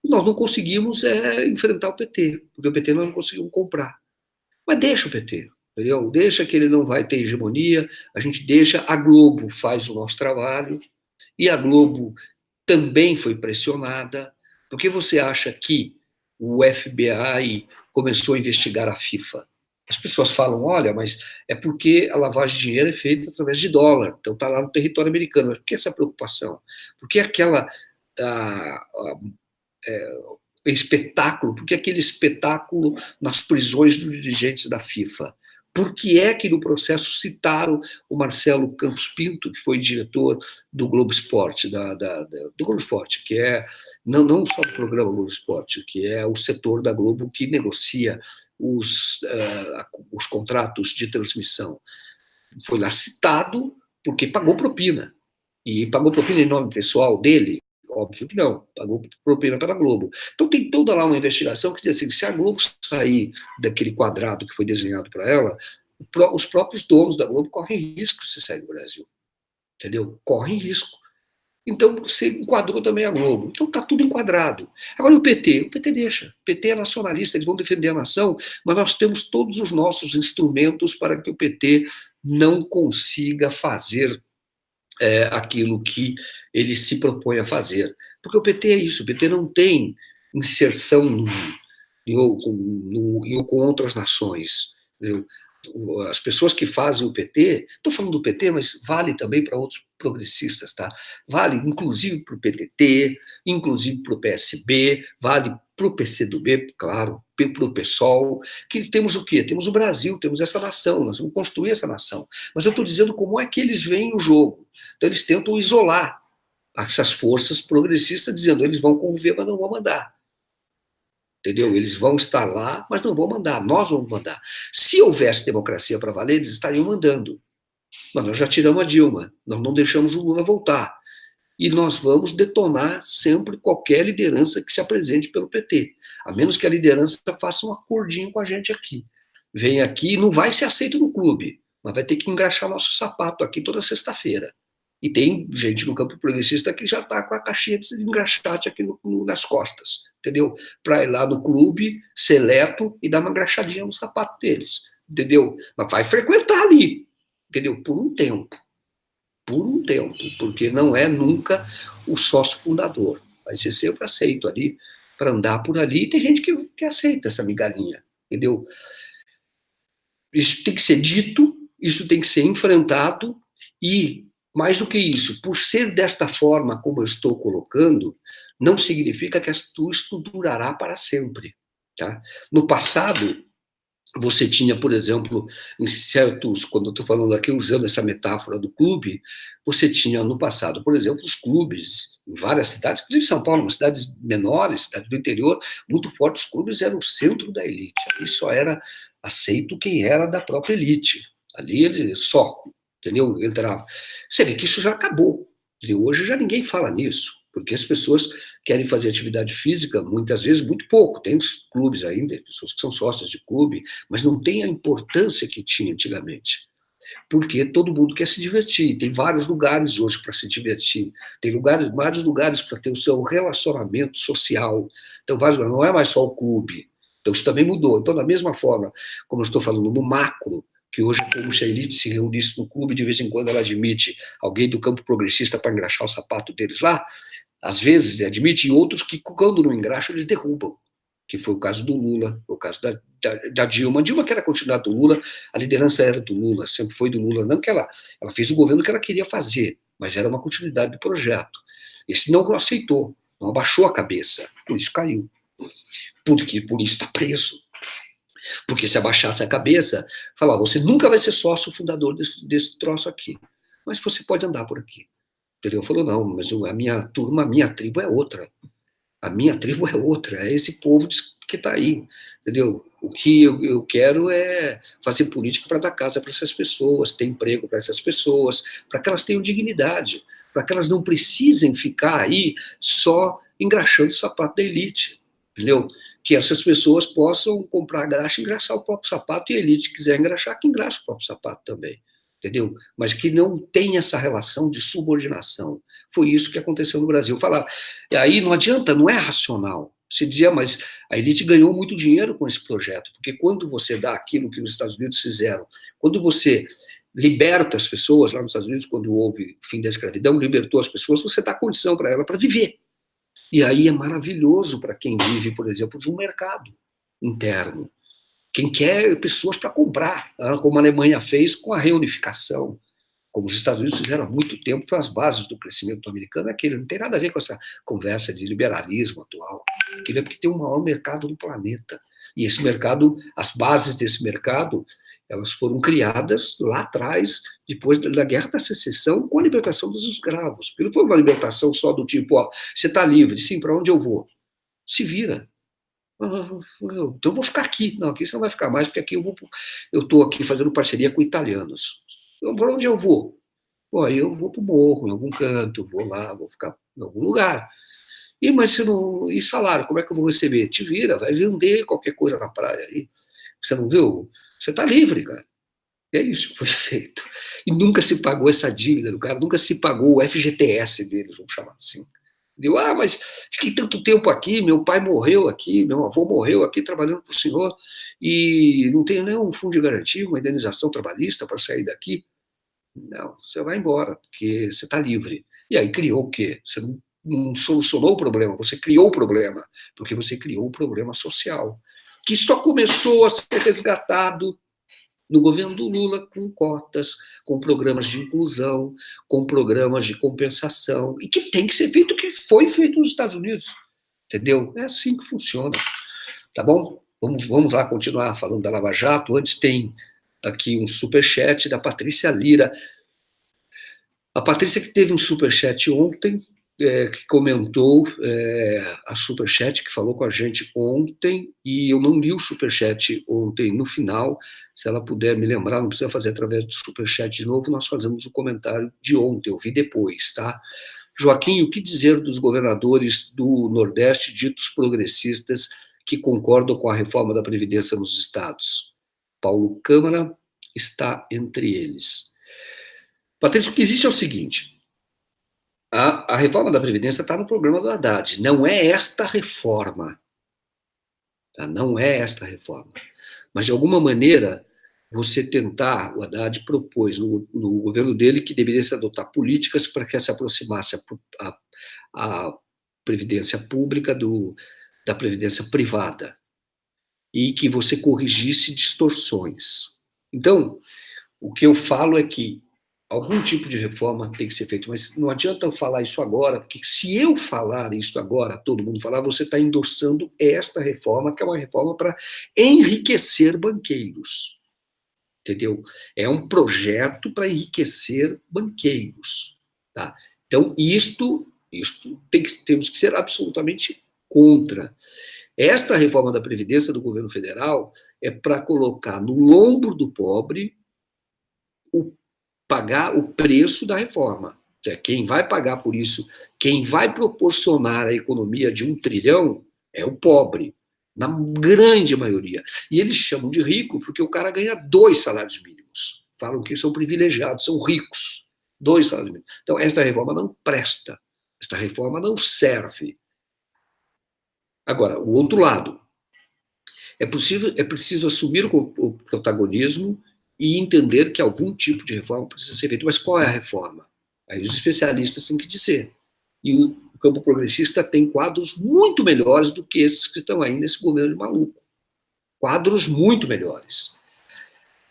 e nós não conseguimos enfrentar o PT, porque o PT nós não conseguimos comprar. Mas deixa o PT, entendeu? Deixa que ele não vai ter hegemonia, a gente deixa, a Globo faz o nosso trabalho, e a Globo também foi pressionada, porque você acha que o FBI começou a investigar a FIFA? As pessoas falam, olha, mas é porque a lavagem de dinheiro é feita através de dólar, então está lá no território americano. Mas por que essa preocupação? Por que por que aquele espetáculo nas prisões dos dirigentes da FIFA? Por que é que no processo citaram o Marcelo Campos Pinto, que foi diretor do Globo Esporte, do Globo Esporte, que é, não só do programa Globo Esporte, que é o setor da Globo que negocia os contratos de transmissão. Foi lá citado porque pagou propina. E pagou propina em nome pessoal dele? Óbvio que não, pagou propina para a Globo. Então tem toda lá uma investigação que diz assim, se a Globo sair daquele quadrado que foi desenhado para ela, os próprios donos da Globo correm risco se sair do Brasil. Entendeu? Correm risco. Então você enquadrou também a Globo. Então está tudo enquadrado. Agora o PT deixa. O PT é nacionalista, eles vão defender a nação, mas nós temos todos os nossos instrumentos para que o PT não consiga fazer aquilo que ele se propõe a fazer. Porque o PT é isso, o PT não tem inserção com outras nações. Entendeu? As pessoas que fazem o PT, estou falando do PT, mas vale também para outros progressistas, tá? Vale inclusive para o PDT, inclusive para o PSB, vale para o PCdoB, claro, para o PSOL, que temos o quê? Temos o Brasil, temos essa nação, nós vamos construir essa nação. Mas eu estou dizendo como é que eles veem o jogo. Então eles tentam isolar essas forças progressistas, dizendo eles vão conviver, mas não vão mandar. Entendeu? Eles vão estar lá, mas não vão mandar, nós vamos mandar. Se houvesse democracia para valer, eles estariam mandando. Mas nós já tiramos a Dilma, nós não deixamos o Lula voltar. E nós vamos detonar sempre qualquer liderança que se apresente pelo PT, a menos que a liderança faça um acordinho com a gente aqui. Vem aqui e não vai ser aceito no clube, mas vai ter que engraxar nosso sapato aqui toda sexta-feira. E tem gente no campo progressista que já está com a caixinha de engraxate aqui nas costas, entendeu? Para ir lá no clube, seleto, e dar uma engraxadinha no sapato deles, entendeu? Mas vai frequentar ali, entendeu? Por um tempo, porque não é nunca o sócio fundador. Vai ser sempre aceito ali, para andar por ali, e tem gente que aceita essa migalhinha, entendeu? Isso tem que ser dito, isso tem que ser enfrentado, e mais do que isso, por ser desta forma como eu estou colocando, não significa que isto durará para sempre. Tá? No passado, você tinha, por exemplo, em certos, quando eu estou falando aqui, usando essa metáfora do clube, você tinha no passado, por exemplo, os clubes em várias cidades, inclusive São Paulo, cidades menores, cidades do interior, muito fortes, os clubes eram o centro da elite. Ali só era aceito quem era da própria elite. Ali ele só, entendeu? Entrava. Você vê que isso já acabou. E hoje já ninguém fala nisso, porque as pessoas querem fazer atividade física, muitas vezes, muito pouco. Tem clubes ainda, pessoas que são sócias de clube, mas não tem a importância que tinha antigamente. Porque todo mundo quer se divertir. Tem vários lugares hoje para se divertir. Tem vários lugares para ter o seu relacionamento social. Então, não é mais só o clube. Então, isso também mudou. Então, da mesma forma, como eu estou falando, no macro, que hoje, como se a elite se reunisse no clube, de vez em quando ela admite alguém do campo progressista para engraxar o sapato deles lá, às vezes admite, e outros que, quando não engraxam, eles derrubam. que foi o caso do Lula, o caso da Dilma. A Dilma que era continuidade do Lula, a liderança era do Lula, sempre foi do Lula. Não que ela fez o governo que ela queria fazer, mas era uma continuidade do projeto. Esse não aceitou, não abaixou a cabeça, por isso caiu. Porque por isso está preso. Porque se abaixasse a cabeça, falava, você nunca vai ser sócio fundador desse troço aqui, mas você pode andar por aqui. Entendeu? Falou, não, mas a minha turma, a minha tribo é outra. A minha tribo é outra, é esse povo que está aí, entendeu? O que eu quero é fazer política para dar casa para essas pessoas, ter emprego para essas pessoas, para que elas tenham dignidade, para que elas não precisem ficar aí só engraxando o sapato da elite, entendeu? Que essas pessoas possam comprar graxa e engraxar o próprio sapato, e a elite quiser engraxar, que engraxa o próprio sapato também, entendeu? Mas que não tem essa relação de subordinação. Foi isso que aconteceu no Brasil. Falar, e aí não adianta, não é racional. Você dizia, mas a elite ganhou muito dinheiro com esse projeto, porque quando você dá aquilo que os Estados Unidos fizeram, quando você liberta as pessoas, lá nos Estados Unidos, quando houve o fim da escravidão, libertou as pessoas, você dá condição para ela para viver. E aí é maravilhoso para quem vive, por exemplo, de um mercado interno. Quem quer pessoas para comprar, como a Alemanha fez com a reunificação, como os Estados Unidos fizeram há muito tempo, foi as bases do crescimento americano, aquele não tem nada a ver com essa conversa de liberalismo atual. Aquilo é porque tem o maior mercado do planeta. E esse mercado, as bases desse mercado, elas foram criadas lá atrás, depois da Guerra da Secessão, com a libertação dos escravos. Não foi uma libertação só do tipo, ó, você está livre, sim, para onde eu vou? Se vira. Então eu vou ficar aqui. Não, aqui você não vai ficar mais, porque aqui eu estou aqui fazendo parceria com italianos. Então, para onde eu vou? Pô, aí eu vou para o morro, em algum canto, vou lá, vou ficar em algum lugar. Mas se não. E salário, como é que eu vou receber? Te vira, vai vender qualquer coisa na praia aí. Você não viu? Você está livre, cara. É isso que foi feito. E nunca se pagou essa dívida do cara, nunca se pagou o FGTS deles, vamos chamar assim. Deu, mas fiquei tanto tempo aqui, meu pai morreu aqui, meu avô morreu aqui trabalhando para o senhor, e não tenho nenhum fundo de garantia, uma indenização trabalhista para sair daqui. Não, você vai embora, porque você está livre. E aí criou o quê? Você não solucionou o problema, você criou o problema, porque você criou o problema social, que só começou a ser resgatado no governo do Lula, com cotas, com programas de inclusão, com programas de compensação, e que tem que ser feito, que foi feito nos Estados Unidos, entendeu? É assim que funciona, tá bom? Vamos lá continuar falando da Lava Jato. Antes tem aqui um superchat da Patrícia Lira. A Patrícia que teve um superchat ontem, que comentou a superchat, que falou com a gente ontem, e eu não li o superchat ontem no final. Se ela puder me lembrar, não precisa fazer através do superchat de novo, nós fazemos o comentário de ontem, eu vi depois, tá? Joaquim, o que dizer dos governadores do Nordeste, ditos progressistas, que concordam com a reforma da Previdência nos estados? Paulo Câmara está entre eles. Patrícia, o que existe é o seguinte: a reforma da Previdência está no programa do Haddad. Não é esta reforma. Tá? Não é esta reforma. Mas, de alguma maneira, você tentar, o Haddad propôs no governo dele que deveria se adotar políticas para que se aproximasse a Previdência pública da Previdência privada e que você corrigisse distorções. Então, o que eu falo é que algum tipo de reforma tem que ser feito, mas não adianta eu falar isso agora, porque se eu falar isso agora, todo mundo falar, você está endossando esta reforma, que é uma reforma para enriquecer banqueiros, entendeu? É um projeto para enriquecer banqueiros, tá? Então, isto temos que ser absolutamente contra. Esta reforma da Previdência do governo federal é para colocar no ombro do pobre pagar o preço da reforma. Quem vai pagar por isso, quem vai proporcionar a economia de 1 trilhão é o pobre, na grande maioria. E eles chamam de rico porque o cara ganha 2 salários mínimos. Falam que são privilegiados, são ricos. 2 salários mínimos. Então, esta reforma não presta. Esta reforma não serve. Agora, o outro lado. É preciso assumir o protagonismo e entender que algum tipo de reforma precisa ser feito. Mas qual é a reforma? Aí os especialistas têm que dizer. E o campo progressista tem quadros muito melhores do que esses que estão aí nesse governo de maluco. Quadros muito melhores.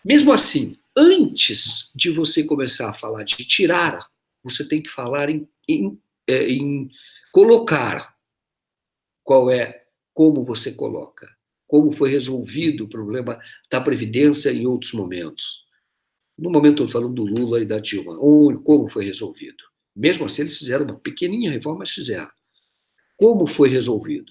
Mesmo assim, antes de você começar a falar de tirar, você tem que falar em colocar. Qual é, como você coloca, como foi resolvido o problema da Previdência em outros momentos. No momento eu estou falando do Lula e da Dilma, como foi resolvido. Mesmo assim, eles fizeram uma pequenininha reforma, mas fizeram. Como foi resolvido?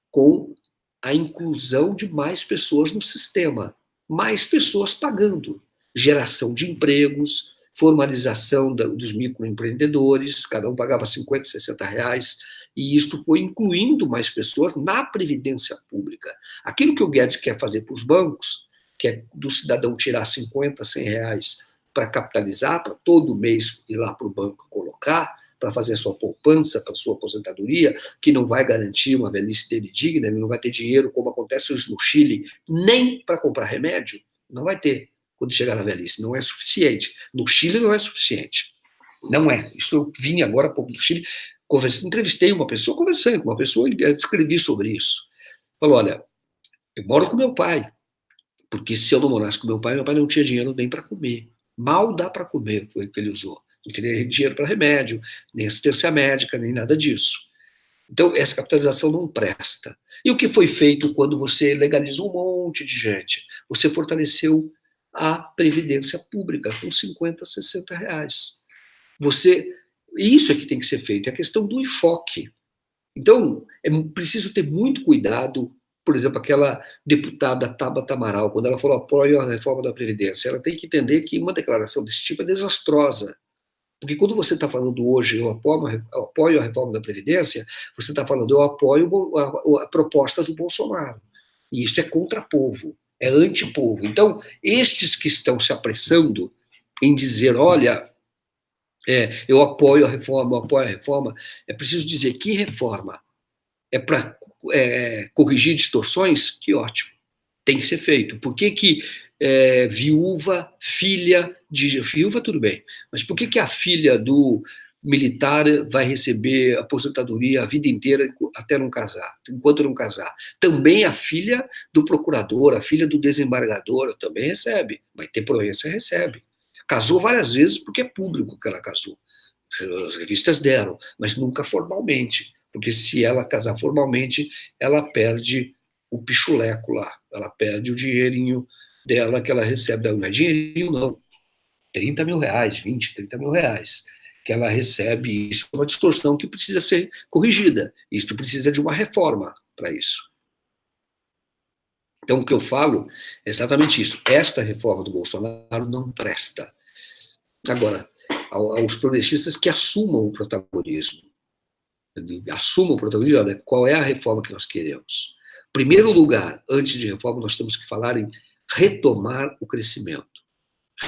Com a inclusão de mais pessoas no sistema, mais pessoas pagando, geração de empregos, formalização dos microempreendedores, cada um pagava 50, 60 reais, e isto foi incluindo mais pessoas na previdência pública. Aquilo que o Guedes quer fazer para os bancos, que é do cidadão tirar 50, 100 reais para capitalizar, para todo mês ir lá para o banco colocar, para fazer a sua poupança, para a sua aposentadoria, que não vai garantir uma velhice dele digna, ele não vai ter dinheiro, como acontece hoje no Chile, nem para comprar remédio, não vai ter quando chegar na velhice, não é suficiente. No Chile não é suficiente. Não é. Isso eu vim agora há pouco do Chile, entrevistei uma pessoa, conversei com uma pessoa e escrevi sobre isso. Falou, olha, eu moro com meu pai, porque se eu não morasse com meu pai não tinha dinheiro nem para comer. Mal dá para comer, foi o que ele usou. Não teria dinheiro para remédio, nem assistência médica, nem nada disso. Então, essa capitalização não presta. E o que foi feito quando você legalizou um monte de gente? Você fortaleceu a previdência pública com 50, 60 reais. Isso é que tem que ser feito, é a questão do enfoque. Então, é preciso ter muito cuidado. Por exemplo, aquela deputada Tabata Amaral, quando ela falou apoio à reforma da Previdência, ela tem que entender que uma declaração desse tipo é desastrosa. Porque quando você está falando hoje, eu apoio a reforma da Previdência, você está falando, eu apoio a proposta do Bolsonaro. E isso é contra povo, é antipovo. Então, estes que estão se apressando em dizer, olha, eu apoio a reforma, é preciso dizer que reforma é para corrigir distorções, que ótimo, tem que ser feito. Por que viúva, filha de... Viúva, tudo bem, mas por que a filha do militar vai receber aposentadoria a vida inteira até não casar, enquanto não casar? Também a filha do procurador, a filha do desembargador também recebe, vai ter proença, recebe. Casou várias vezes porque é público que ela casou. As revistas deram, mas nunca formalmente, porque se ela casar formalmente, ela perde o pichuleco lá, ela perde o dinheirinho dela que ela recebe, não é dinheirinho não, 30 mil reais, 20, 30 mil reais, que ela recebe. Isso é uma distorção que precisa ser corrigida, isso precisa de uma reforma para isso. Então o que eu falo é exatamente isso, esta reforma do Bolsonaro não presta. Agora, aos progressistas que assumam o protagonismo, olha, qual é a reforma que nós queremos. Primeiro lugar, antes de reforma, nós temos que falar em retomar o crescimento,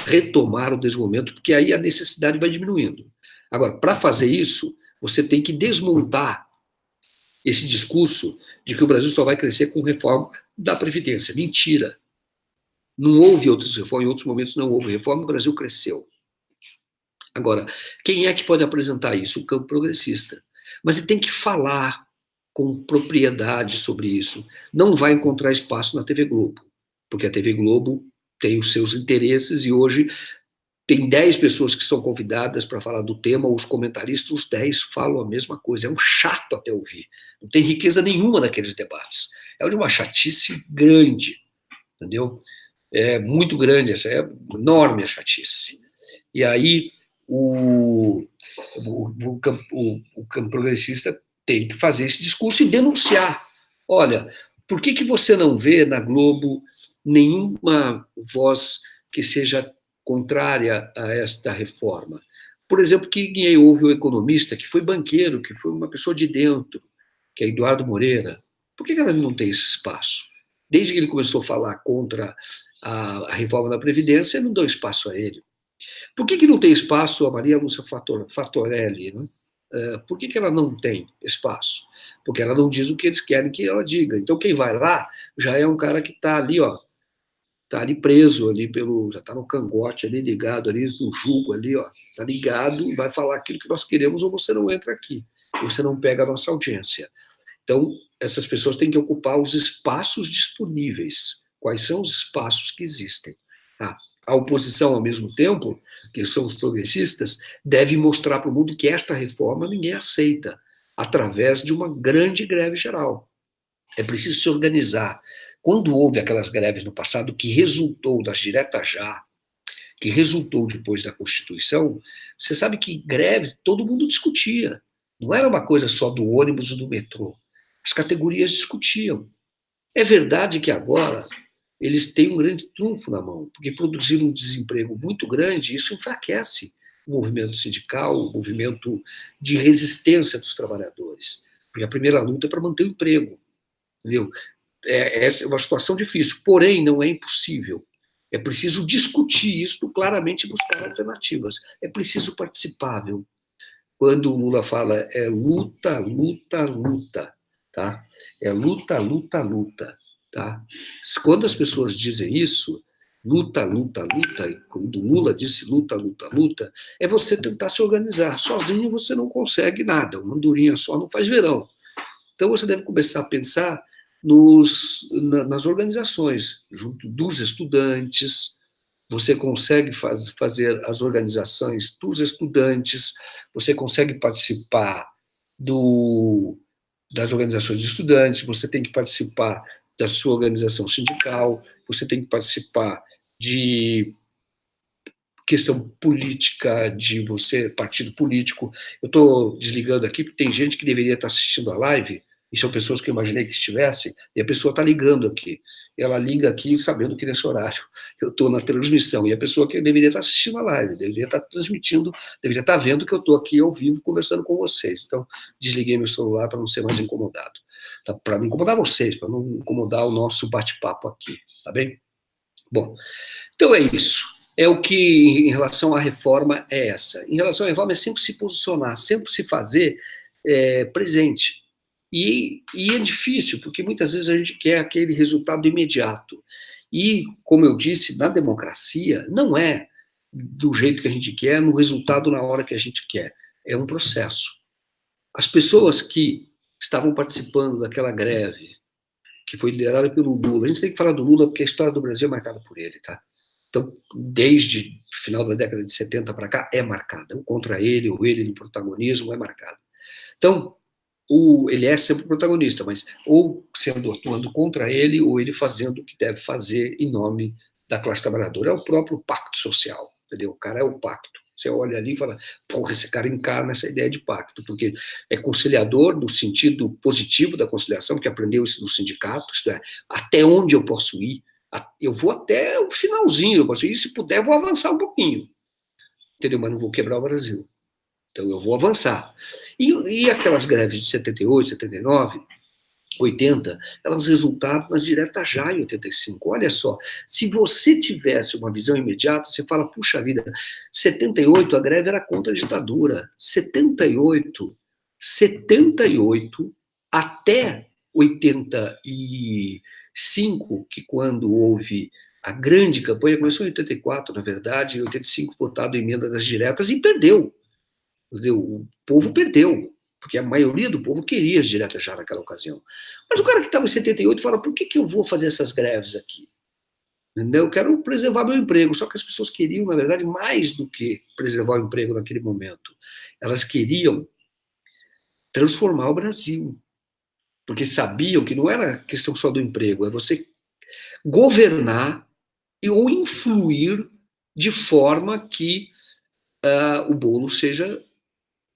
retomar o desenvolvimento, porque aí a necessidade vai diminuindo. Agora, para fazer isso, você tem que desmontar esse discurso de que o Brasil só vai crescer com reforma da Previdência. Mentira. Não houve outras reformas, em outros momentos não houve reforma, o Brasil cresceu. Agora, quem é que pode apresentar isso? O campo progressista. Mas ele tem que falar com propriedade sobre isso. Não vai encontrar espaço na TV Globo, porque a TV Globo tem os seus interesses e hoje tem 10 pessoas que estão convidadas para falar do tema, os comentaristas, os 10 falam a mesma coisa. É um chato até ouvir. Não tem riqueza nenhuma naqueles debates. É de uma chatice grande, entendeu? É muito grande, essa é enorme a chatice. E aí o campo progressista tem que fazer esse discurso e denunciar. Olha, por que você não vê na Globo nenhuma voz que seja contrária a esta reforma? Por exemplo, quem houve o economista, que foi banqueiro, que foi uma pessoa de dentro, que é Eduardo Moreira. Por que ela não tem esse espaço? Desde que ele começou a falar contra a reforma da Previdência, não deu espaço a ele. Por que não tem espaço a Maria Lúcia Fartorelli? Né? Por que ela não tem espaço? Porque ela não diz o que eles querem que ela diga. Então, quem vai lá já é um cara que está ali, ó, está ali preso, ali já está no cangote, ali ligado, ali no jugo, ali, ó, está ligado, vai falar aquilo que nós queremos ou você não entra aqui. você não pega a nossa audiência. Então, essas pessoas têm que ocupar os espaços disponíveis. Quais são os espaços que existem? Tá? A oposição, ao mesmo tempo, que são os progressistas, deve mostrar para o mundo que esta reforma ninguém aceita, através de uma grande greve geral. É preciso se organizar. Quando houve aquelas greves no passado que resultou das diretas já, que resultou depois da Constituição, você sabe que greve todo mundo discutia. Não era uma coisa só do ônibus ou do metrô. As categorias discutiam. É verdade que agora eles têm um grande trunfo na mão, porque produziram um desemprego muito grande e isso enfraquece o movimento sindical, o movimento de resistência dos trabalhadores. Porque a primeira luta é para manter o emprego. Entendeu? Essa é uma situação difícil, porém não é impossível. É preciso discutir isso claramente e buscar alternativas. É preciso participar, viu? Quando o Lula fala é luta, luta, luta, tá? É luta, luta, luta, tá? Quando as pessoas dizem isso, luta, luta, luta, e quando o Lula disse luta, luta, luta, é você tentar se organizar. Sozinho você não consegue nada, uma andorinha só não faz verão. Então você deve começar a pensar nas organizações, junto dos estudantes, você consegue fazer as organizações dos estudantes, você consegue participar das organizações de estudantes, você tem que participar da sua organização sindical, você tem que participar de questão política, de você, partido político. Eu estou desligando aqui, porque tem gente que deveria estar assistindo a live, e são pessoas que eu imaginei que estivessem, e a pessoa está ligando aqui. Ela liga aqui sabendo que nesse horário eu estou na transmissão, e a pessoa que deveria estar assistindo a live, deveria estar transmitindo, deveria estar vendo que eu estou aqui ao vivo conversando com vocês. Então, desliguei meu celular para não ser mais incomodado. Tá? Para não incomodar vocês, para não incomodar o nosso bate-papo aqui, tá bem? Bom, então é isso. É o que, em relação à reforma, é essa. Em relação à reforma, é sempre se posicionar, sempre se fazer presente. E é difícil, porque muitas vezes a gente quer aquele resultado imediato. E, como eu disse, na democracia, não é do jeito que a gente quer, no resultado na hora que a gente quer. É um processo. As pessoas que estavam participando daquela greve, que foi liderada pelo Lula, a gente tem que falar do Lula porque a história do Brasil é marcada por ele, tá? Então, desde o final da década de 70 para cá, é marcada. Contra ele, ou ele no protagonismo, é marcada. Então, ele é sempre o protagonista, mas ou atuando contra ele, ou ele fazendo o que deve fazer em nome da classe trabalhadora. É o próprio pacto social, entendeu? O cara é o pacto. Você olha ali e fala, porra, esse cara encarna essa ideia de pacto, porque é conciliador no sentido positivo da conciliação, que aprendeu isso no sindicato, isto é, até onde eu posso ir, eu vou até o finalzinho, eu posso ir, se puder, eu vou avançar um pouquinho, entendeu? Mas não vou quebrar o Brasil. Então eu vou avançar. E aquelas greves de 78, 79, 80, elas resultaram nas diretas já em 85. Olha só, se você tivesse uma visão imediata, você fala, puxa vida, 78 a greve era contra a ditadura. 78 até 85, que quando houve a grande campanha, começou em 84, na verdade, em 85 votado emenda das diretas e perdeu. O povo perdeu, porque a maioria do povo queria as diretas já naquela ocasião. Mas o cara que estava em 78 fala, por que eu vou fazer essas greves aqui? Eu quero preservar meu emprego, só que as pessoas queriam, na verdade, mais do que preservar o emprego naquele momento. Elas queriam transformar o Brasil, porque sabiam que não era questão só do emprego, é você governar ou influir de forma que o bolo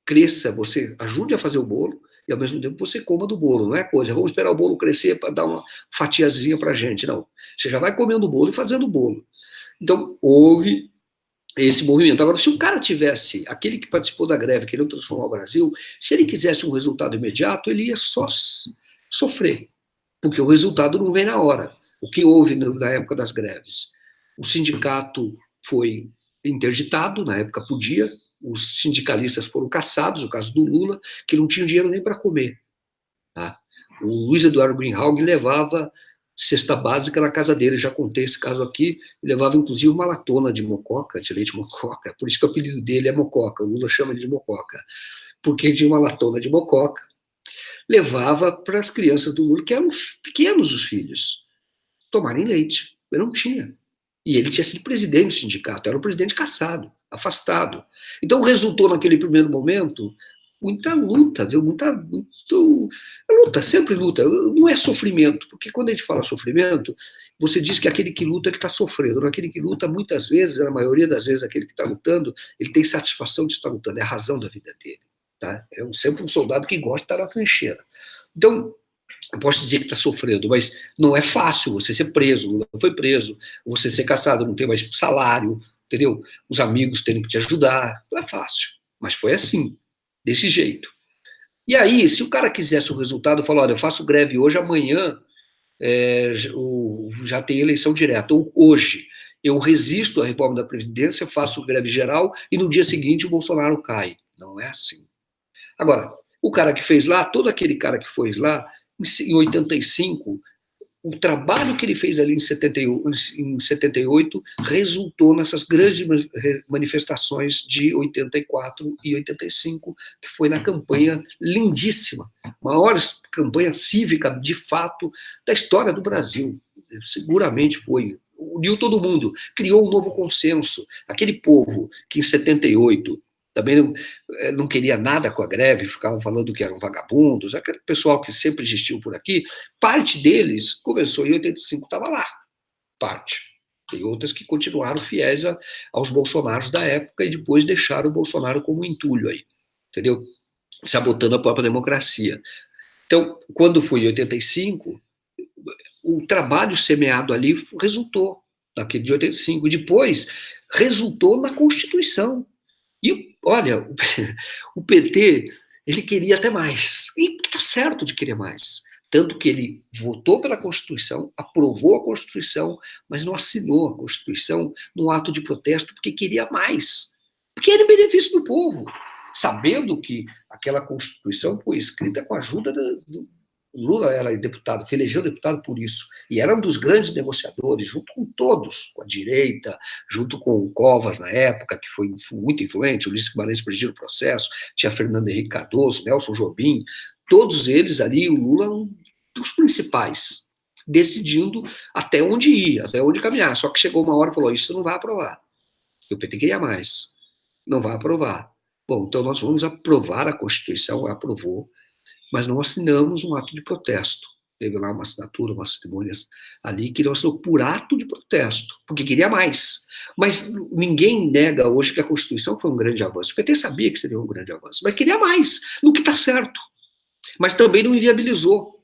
cresça, você ajude a fazer o bolo e, ao mesmo tempo, você coma do bolo. Não é coisa, vamos esperar o bolo crescer para dar uma fatiazinha para a gente. Não. Você já vai comendo o bolo e fazendo o bolo. Então, houve esse movimento. Agora, se o cara tivesse, aquele que participou da greve, querendo transformar o Brasil, se ele quisesse um resultado imediato, ele ia só sofrer, porque o resultado não vem na hora. O que houve na época das greves? O sindicato foi interditado, na época podia, os sindicalistas foram caçados, o caso do Lula, que não tinham dinheiro nem para comer. Tá? O Luiz Eduardo Greenhalgh levava cesta básica na casa dele, já contei esse caso aqui, levava inclusive uma latona de mococa, de leite mococa, por isso que o apelido dele é Mococa, o Lula chama ele de Mococa, porque tinha uma latona de mococa, levava para as crianças do Lula, que eram pequenos os filhos, tomarem leite. Eu não tinha. E ele tinha sido presidente do sindicato, era um presidente cassado, afastado. Então resultou naquele primeiro momento muita luta, viu? Luta, sempre luta. Não é sofrimento, porque quando a gente fala sofrimento, você diz que aquele que luta, ele está sofrendo. Aquele que luta, muitas vezes, a maioria das vezes, aquele que está lutando, ele tem satisfação de estar lutando, é a razão da vida dele. Tá? É sempre um soldado que gosta de estar na trincheira. Então, eu posso dizer que está sofrendo, mas não é fácil você ser preso, Lula foi preso, você ser caçado, não ter mais salário, entendeu? Os amigos terem que te ajudar, não é fácil, mas foi assim, desse jeito. E aí, se o cara quisesse o resultado, falou, olha, eu faço greve hoje, amanhã já tem eleição direta, ou hoje eu resisto à reforma da Previdência, faço greve geral e no dia seguinte o Bolsonaro cai. Não é assim. Agora, o cara que fez lá, todo aquele cara que foi lá, em 85, o trabalho que ele fez ali em 78 resultou nessas grandes manifestações de 84 e 85, que foi na campanha lindíssima, maior campanha cívica, de fato, da história do Brasil. Seguramente foi. Uniu todo mundo, criou um novo consenso. Aquele povo que em 78 também não queria nada com a greve, ficavam falando que eram vagabundos, aquele pessoal que sempre existiu por aqui, parte deles começou em 85, estava lá, parte. Tem outras que continuaram fiéis aos bolsonaros da época e depois deixaram o Bolsonaro como entulho aí, entendeu? Sabotando a própria democracia. Então, quando foi em 85, o trabalho semeado ali resultou naquele de 85. Depois, resultou na Constituição. E, olha, o PT, ele queria até mais. E está certo de querer mais. Tanto que ele votou pela Constituição, aprovou a Constituição, mas não assinou a Constituição num ato de protesto porque queria mais. Porque era em benefício do povo. Sabendo que aquela Constituição foi escrita com a ajuda do Lula, era deputado, foi elegeu deputado por isso. E era um dos grandes negociadores, junto com todos, com a direita, junto com o Covas na época, que foi muito influente, Ulisses Guimarães presidiu o processo, tinha Fernando Henrique Cardoso, Nelson Jobim, todos eles ali, o Lula um dos principais, decidindo até onde ir, até onde caminhar. Só que chegou uma hora e falou, isso não vai aprovar. E o PT queria mais. Não vai aprovar. Bom, então nós vamos aprovar a Constituição, aprovou, mas não assinamos um ato de protesto. Teve lá uma assinatura, umas cerimônias ali, que não assinou por ato de protesto, porque queria mais. Mas ninguém nega hoje que a Constituição foi um grande avanço. O PT sabia que seria um grande avanço, mas queria mais, no que está certo. Mas também não inviabilizou.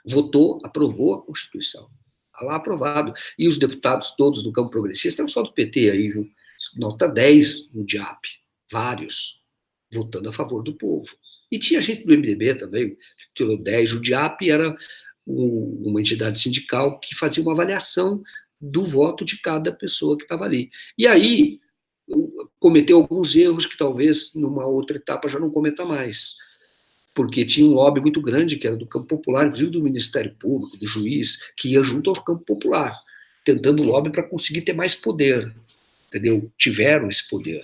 Votou, aprovou a Constituição. Está lá aprovado. E os deputados todos do campo progressista, não só do PT aí, viu? Nota 10 no DIAP, vários, votando a favor do povo. E tinha gente do MDB também, que tirou 10. O DIAP era uma entidade sindical que fazia uma avaliação do voto de cada pessoa que estava ali. E aí cometeu alguns erros que talvez numa outra etapa já não cometa mais, porque tinha um lobby muito grande, que era do campo popular, inclusive do Ministério Público, do juiz, que ia junto ao campo popular, tentando lobby para conseguir ter mais poder, entendeu? Tiveram esse poder.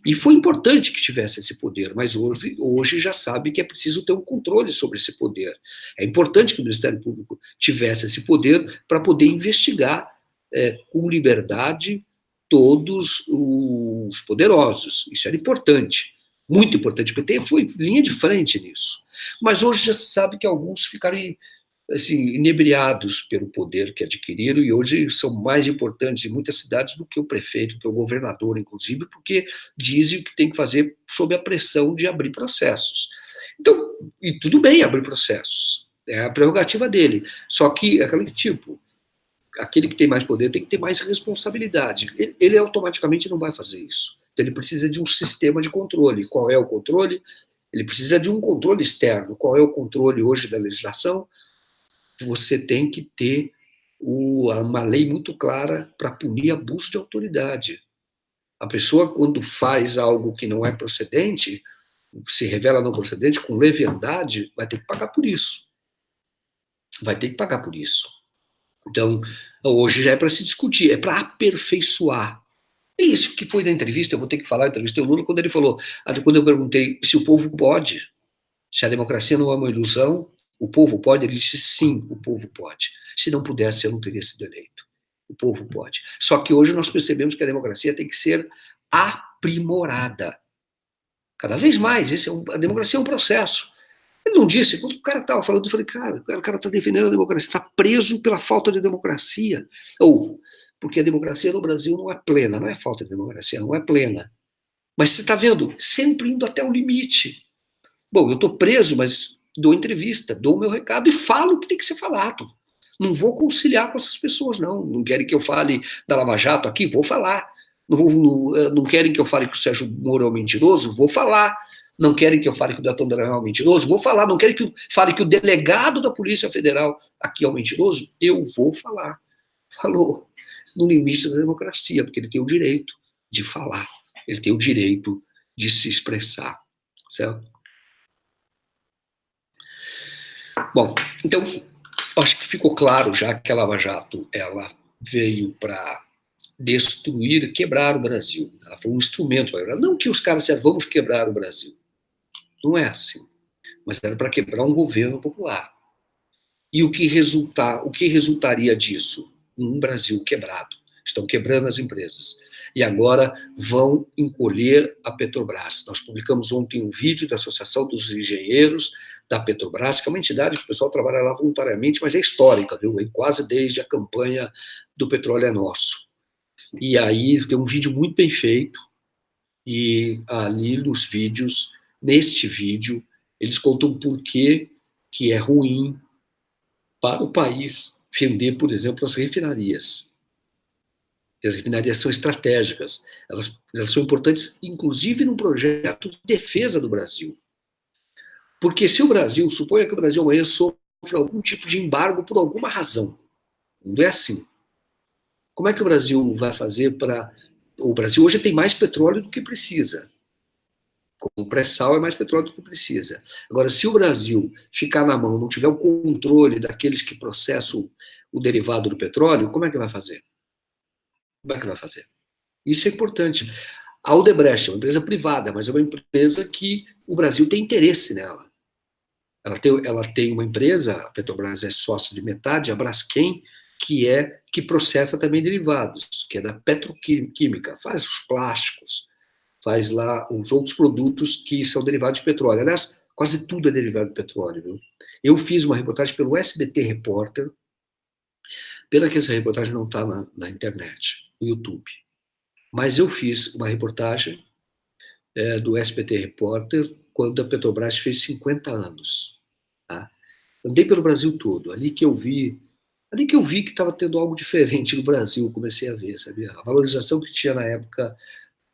E foi importante que tivesse esse poder, mas hoje já sabe que é preciso ter um controle sobre esse poder. É importante que o Ministério Público tivesse esse poder para poder investigar com liberdade todos os poderosos. Isso era importante, muito importante. O PT foi linha de frente nisso. Mas hoje já se sabe que alguns ficaram assim, inebriados pelo poder que adquiriram e hoje são mais importantes em muitas cidades do que o prefeito, que é o governador, inclusive, porque dizem que tem que fazer sob a pressão de abrir processos. Então, e tudo bem abrir processos, é a prerrogativa dele, só que aquele tipo, aquele que tem mais poder tem que ter mais responsabilidade. Ele automaticamente não vai fazer isso. Então ele precisa de um sistema de controle. Qual é o controle? Ele precisa de um controle externo. Qual é o controle hoje da legislação? Você tem que ter uma lei muito clara para punir abuso de autoridade. A pessoa, quando faz algo que não é procedente, se revela não procedente, com leviandade, vai ter que pagar por isso. vai ter que pagar por isso. Então, hoje já é para se discutir, é para aperfeiçoar. É isso que foi da entrevista, eu vou ter que falar, entrevistei o Lula, quando ele falou, quando eu perguntei se o povo pode, se a democracia não é uma ilusão, o povo pode, ele disse sim, o povo pode. Se não pudesse, eu não teria sido eleito. O povo pode. Só que hoje nós percebemos que a democracia tem que ser aprimorada. Cada vez mais, a democracia é um processo. Ele não disse, quando o cara estava falando, eu falei, cara, o cara está defendendo a democracia, está preso pela falta de democracia. Ou, porque a democracia no Brasil não é plena, não é falta de democracia, não é plena. Mas você está vendo, sempre indo até o limite. Bom, eu estou preso, mas dou entrevista, dou o meu recado e falo o que tem que ser falado. Não vou conciliar com essas pessoas, não. Não querem que eu fale da Lava Jato aqui? Vou falar. Não querem que eu fale que o Sérgio Moro é um mentiroso? Vou falar. Não querem que eu fale que o Deltan Dallagnol é um mentiroso? Vou falar. Não querem que eu fale que o delegado da Polícia Federal aqui é um mentiroso? Eu vou falar. Falou. No limite da democracia, porque ele tem o direito de falar. Ele tem o direito de se expressar. Certo? Bom, então, acho que ficou claro já que a Lava Jato ela veio para destruir, quebrar o Brasil. Ela foi um instrumento para quebrar. Não que os caras disseram, vamos quebrar o Brasil. Não é assim. Mas era para quebrar um governo popular. E o que resultaria disso? Um Brasil quebrado. Estão quebrando as empresas. E agora vão encolher a Petrobras. Nós publicamos ontem um vídeo da Associação dos Engenheiros da Petrobras, que é uma entidade que o pessoal trabalha lá voluntariamente, mas é histórica, viu? Vem quase desde a campanha do Petróleo é Nosso. E aí tem um vídeo muito bem feito, e ali nos vídeos, neste vídeo, eles contam por que é ruim para o país vender, por exemplo, as refinarias. As refinarias são estratégicas, elas são importantes, inclusive no projeto de defesa do Brasil. Porque se o Brasil, suponha que o Brasil amanhã sofra algum tipo de embargo por alguma razão, não é assim. Como é que o Brasil vai fazer para... O Brasil hoje tem mais petróleo do que precisa. Com o pré-sal é mais petróleo do que precisa. Agora, se o Brasil ficar na mão, não tiver o controle daqueles que processam o derivado do petróleo, como é que vai fazer? Como é que vai fazer? Isso é importante. A Odebrecht é uma empresa privada, mas é uma empresa que o Brasil tem interesse nela. Ela tem uma empresa, a Petrobras é sócia de metade, a Braskem, que processa também derivados, que é da petroquímica, faz os plásticos, faz lá os outros produtos que são derivados de petróleo. Aliás, quase tudo é derivado de petróleo. Viu? Eu fiz uma reportagem pelo SBT Repórter, pena que essa reportagem não está na internet, no YouTube. Mas eu fiz uma reportagem do SBT Repórter quando a Petrobras fez 50 anos. Tá? Andei pelo Brasil todo, ali que eu vi que estava tendo algo diferente no Brasil, comecei a ver, sabia? A valorização que tinha na época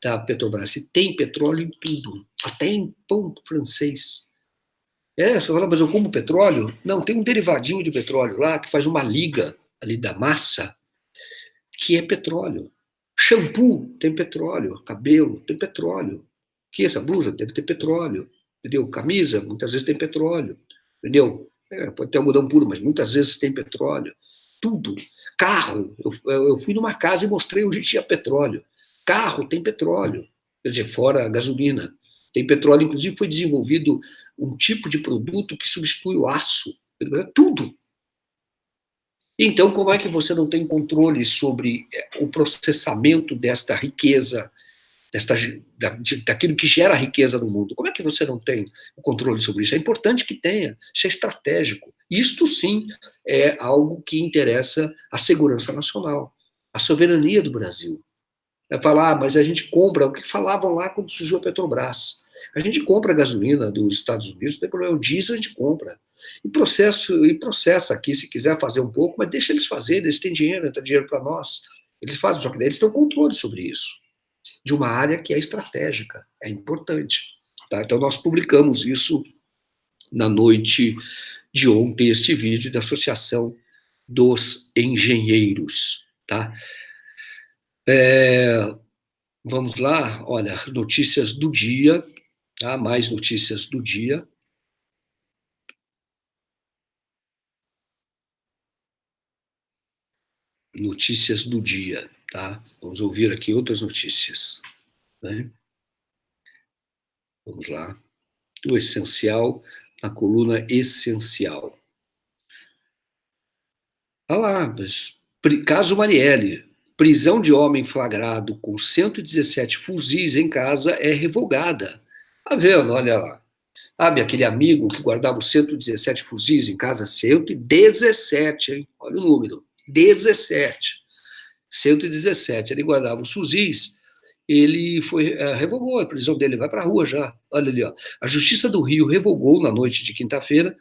da Petrobras. E tem petróleo em tudo, até em pão francês. Você fala, mas eu como petróleo? Não, tem um derivadinho de petróleo lá que faz uma liga ali da massa, que é petróleo. Shampoo tem petróleo, cabelo tem petróleo. Que essa blusa deve ter petróleo, entendeu? Camisa muitas vezes tem petróleo, entendeu? Pode ter algodão puro, mas muitas vezes tem petróleo. Tudo. Carro. Eu fui numa casa e mostrei onde tinha petróleo. Carro tem petróleo, quer dizer, fora a gasolina. Tem petróleo, inclusive foi desenvolvido um tipo de produto que substitui o aço. Tudo. Então, como é que você não tem controle sobre o processamento desta riqueza, daquilo que gera riqueza no mundo? Como é que você não tem o controle sobre isso? É importante que tenha, isso é estratégico. Isto sim é algo que interessa à segurança nacional, à soberania do Brasil. É falar, mas a gente compra, o que falavam lá quando surgiu a Petrobras. A gente compra a gasolina dos Estados Unidos, não tem problema, o diesel a gente compra. E processa aqui, se quiser fazer um pouco, mas deixa eles fazerem, eles têm dinheiro, entra dinheiro para nós. Eles fazem, só que daí eles têm um controle sobre isso, de uma área que é estratégica, é importante. Tá? Então nós publicamos isso na noite de ontem, este vídeo da Associação dos Engenheiros. Tá? Vamos lá, olha, notícias do dia, tá? Mais notícias do dia. notícias do dia, tá? Vamos ouvir aqui outras notícias, né? Vamos lá. O essencial, a coluna essencial. Ah lá, mas, caso Marielle. Prisão de homem flagrado com 117 fuzis em casa é revogada. Tá vendo? Olha lá. Sabe aquele amigo que guardava os 117 fuzis em casa? 117, hein? Olha o número. 17. 117. Ele guardava os fuzis. Ele revogou a prisão dele, vai para a rua já. Olha ali, ó. A Justiça do Rio revogou na noite de quinta-feira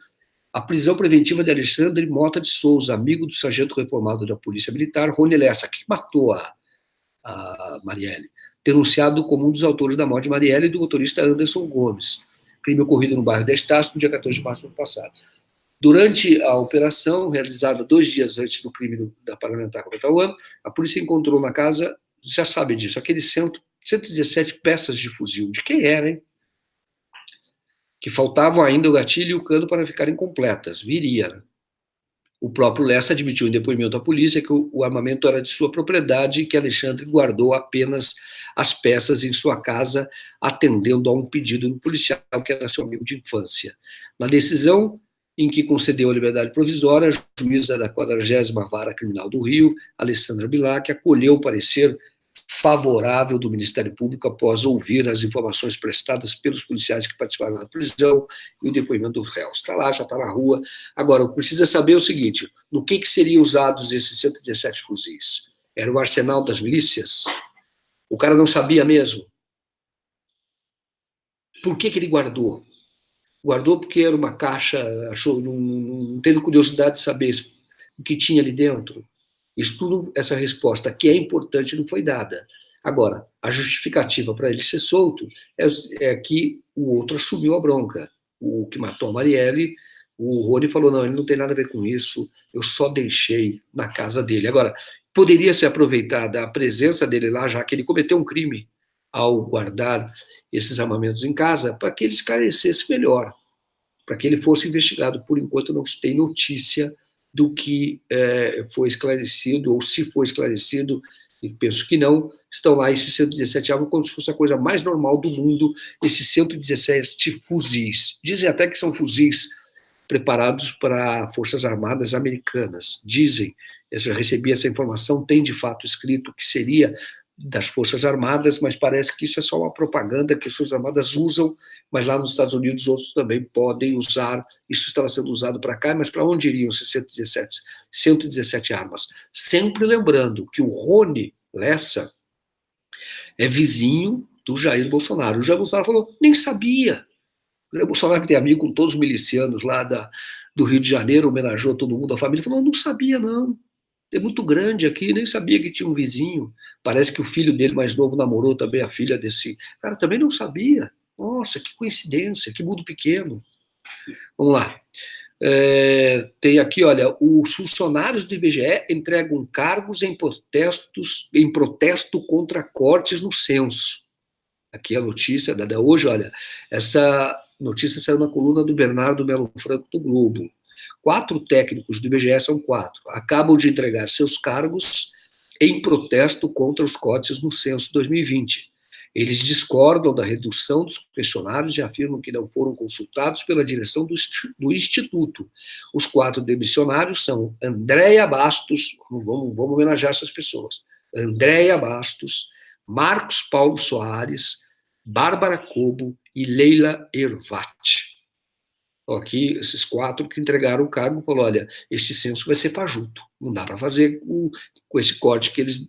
a prisão preventiva de Alexandre Mota de Souza, amigo do sargento reformado da Polícia Militar, Rony Lessa, que matou a Marielle, denunciado como um dos autores da morte de Marielle e do motorista Anderson Gomes. Crime ocorrido no bairro da Estácio, no dia 14 de março do ano passado. Durante a operação, realizada 2 dias antes do crime da parlamentar Cauã, a polícia encontrou na casa, já sabe disso, aqueles 117 peças de fuzil. De quem era, hein? Que faltavam ainda o gatilho e o cano para ficarem completas. Viria, né? O próprio Lessa admitiu em depoimento à polícia que o armamento era de sua propriedade e que Alexandre guardou apenas as peças em sua casa, atendendo a um pedido do policial que era seu amigo de infância. Na decisão em que concedeu a liberdade provisória, a juíza da 40ª Vara Criminal do Rio, Alessandra Bilac, acolheu o parecer favorável do Ministério Público após ouvir as informações prestadas pelos policiais que participaram da prisão e o depoimento dos réus. Está lá, já está na rua. Agora, precisa saber o seguinte, no que seriam usados esses 117 fuzis? Era o arsenal das milícias? O cara não sabia mesmo? Por que ele guardou? Guardou porque era uma caixa, achou, não teve curiosidade de saber o que tinha ali dentro. Isso tudo, essa resposta que é importante não foi dada. Agora, a justificativa para ele ser solto é que o outro assumiu a bronca. O que matou a Marielle, o Rony falou, não, ele não tem nada a ver com isso, eu só deixei na casa dele. Agora, poderia ser aproveitada a presença dele lá, já que ele cometeu um crime ao guardar esses armamentos em casa, para que ele esclarecesse melhor, para que ele fosse investigado. Por enquanto não se tem notícia do que foi esclarecido, ou se foi esclarecido, e penso que não, estão lá esses 117 armas como se fosse a coisa mais normal do mundo, esses 117 fuzis. Dizem até que são fuzis preparados para Forças Armadas americanas. Dizem, eu já recebi essa informação, tem de fato escrito que seria das Forças Armadas, mas parece que isso é só uma propaganda que as Forças Armadas usam, mas lá nos Estados Unidos outros também podem usar. Isso estava sendo usado para cá, mas para onde iriam esses 117 armas? Sempre lembrando que o Rony Lessa é vizinho do Jair Bolsonaro. O Jair Bolsonaro falou, nem sabia. O Jair Bolsonaro, que tem amigo com todos os milicianos lá do Rio de Janeiro, homenageou todo mundo, a família, falou, não sabia não. É muito grande aqui, nem sabia que tinha um vizinho. Parece que o filho dele mais novo namorou também a filha desse. Cara, também não sabia. Nossa, que coincidência, que mundo pequeno. Vamos lá. Tem aqui, olha, os funcionários do IBGE entregam cargos em protesto contra cortes no censo. Aqui a notícia da hoje, olha, essa notícia saiu na coluna do Bernardo Melo Franco do Globo. 4 técnicos do IBGE, são 4, acabam de entregar seus cargos em protesto contra os cortes no censo 2020. Eles discordam da redução dos questionários e afirmam que não foram consultados pela direção do Instituto. Os 4 demissionários são Andréia Bastos, vamos homenagear essas pessoas, Andréia Bastos, Marcos Paulo Soares, Bárbara Cobo e Leila Ervati. Aqui, esses 4 que entregaram o cargo, falou, olha, este censo vai ser fajuto, não dá para fazer com esse corte que eles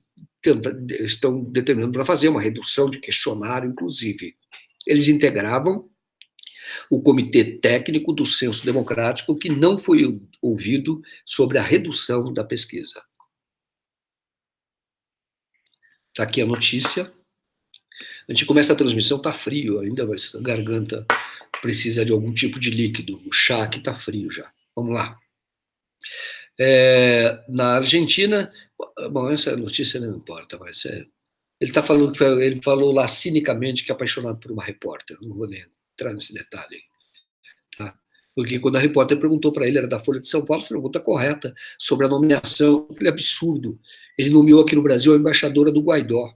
estão determinando para fazer, uma redução de questionário, inclusive. Eles integravam o comitê técnico do censo democrático, que não foi ouvido sobre a redução da pesquisa. Está aqui a notícia. A gente começa a transmissão, está frio ainda, mas a garganta precisa de algum tipo de líquido. O chá aqui está frio já. Vamos lá. Na Argentina, bom, essa notícia não importa, mas ele está falando que ele falou lá cinicamente que é apaixonado por uma repórter. Não vou nem entrar nesse detalhe. Tá? Porque quando a repórter perguntou para ele, era da Folha de São Paulo, foi uma pergunta correta sobre a nomeação, aquele absurdo. Ele nomeou aqui no Brasil a embaixadora do Guaidó.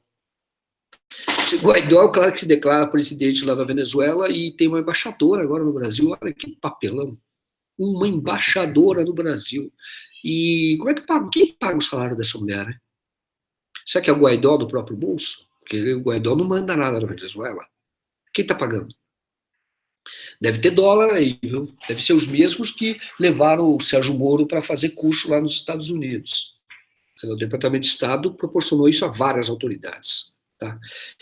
Guaidó, claro que se declara presidente lá da Venezuela e tem uma embaixadora agora no Brasil. Olha que papelão. Uma embaixadora no Brasil. E como é que paga? Quem paga o salário dessa mulher? Né? Será que é o Guaidó do próprio bolso? Porque o Guaidó não manda nada na Venezuela. Quem está pagando? Deve ter dólar aí, viu? Deve ser os mesmos que levaram o Sérgio Moro para fazer curso lá nos Estados Unidos. O Departamento de Estado proporcionou isso a várias autoridades. Tá?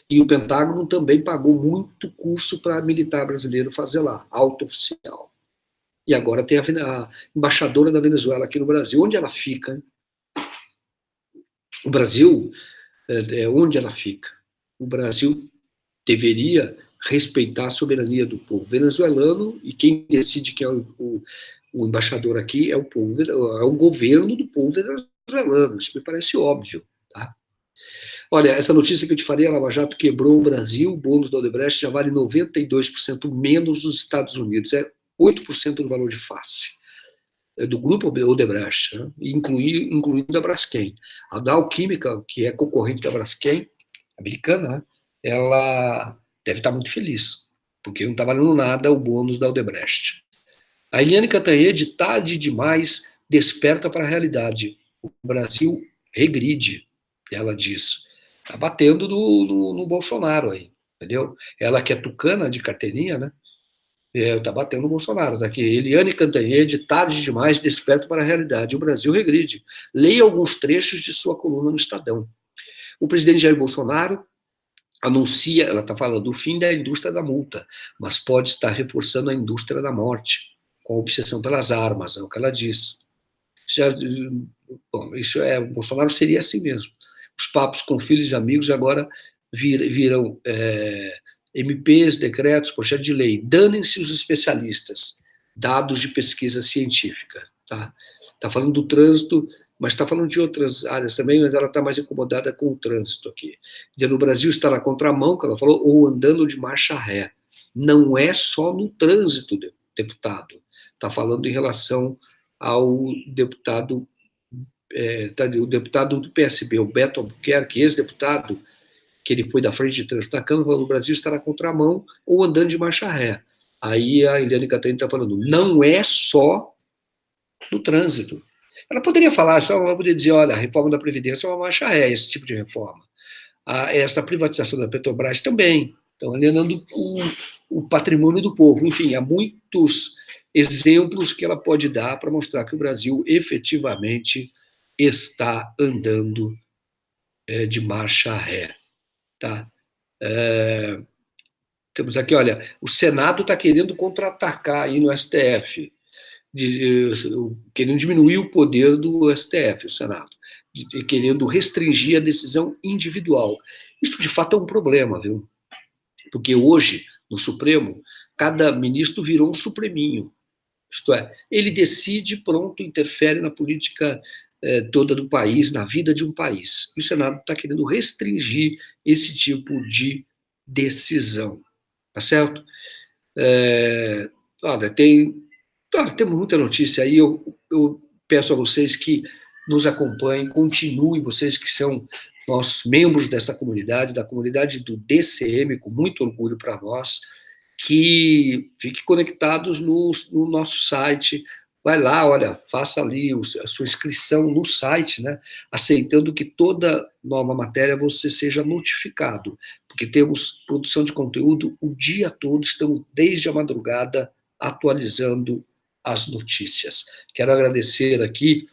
E o Pentágono também pagou muito curso para militar brasileiro fazer lá, alto oficial. E agora tem a embaixadora da Venezuela aqui no Brasil. Onde ela fica? O Brasil, onde ela fica? O Brasil deveria respeitar a soberania do povo venezuelano, e quem decide quem é o embaixador aqui é o povo, é o governo do povo venezuelano. Isso me parece óbvio. Tá? Olha, essa notícia que eu te falei, a Lava Jato quebrou o Brasil, o bônus da Odebrecht já vale 92% menos nos Estados Unidos, é 8% do valor de face do grupo Odebrecht, né? Incluindo a Braskem. A Dow Química, que é concorrente da Braskem, americana, né? Ela deve estar muito feliz, porque não está valendo nada o bônus da Odebrecht. A Eliane Cantanhede, tarde demais, desperta para a realidade. O Brasil regride, ela diz. Está batendo no Bolsonaro aí, entendeu? Ela que é tucana de carteirinha, né? Está batendo no Bolsonaro. Daqui, Eliane Cantanhede, tarde demais, desperta para a realidade. O Brasil regride. Leia alguns trechos de sua coluna no Estadão. O presidente Jair Bolsonaro anuncia, ela está falando do fim da indústria da multa, mas pode estar reforçando a indústria da morte, com a obsessão pelas armas, é o que ela diz. Bom, o Bolsonaro seria assim mesmo. Os papos com filhos e amigos agora viram MPs, decretos, projeto de lei. Danem-se os especialistas, dados de pesquisa científica. Tá falando do trânsito, mas está falando de outras áreas também, mas ela está mais incomodada com o trânsito aqui. No Brasil está na contramão, que ela falou, ou andando de marcha ré. Não é só no trânsito, deputado. Está falando em relação ao deputado, o deputado do PSB, o Beto Albuquerque, ex-deputado, que ele foi da frente de trânsito da Câmara, falou, o Brasil está na contramão ou andando de marcha ré. Aí a Eliane Cantanhede está falando, não é só no trânsito. Ela poderia falar, ela poderia dizer, olha, a reforma da Previdência é uma marcha ré, esse tipo de reforma. Esta privatização da Petrobras também. Estão alienando o patrimônio do povo. Enfim, há muitos exemplos que ela pode dar para mostrar que o Brasil efetivamente está andando de marcha ré. Tá? Temos aqui, olha, o Senado está querendo contra-atacar aí no STF, querendo diminuir o poder do STF, o Senado, querendo restringir a decisão individual. Isso, de fato, é um problema, viu? Porque hoje, no Supremo, cada ministro virou um supreminho. Isto é, ele decide, pronto, interfere na política toda do país, na vida de um país. E o Senado está querendo restringir esse tipo de decisão. Tá certo? Olha, temos muita notícia aí. Eu peço a vocês que nos acompanhem, continuem, vocês que são nossos membros dessa comunidade, da comunidade do DCM, com muito orgulho para nós, que fiquem conectados no nosso site. Vai lá, olha, faça ali a sua inscrição no site, né? Aceitando que toda nova matéria você seja notificado, porque temos produção de conteúdo o dia todo, estamos desde a madrugada atualizando as notícias. Quero agradecer aqui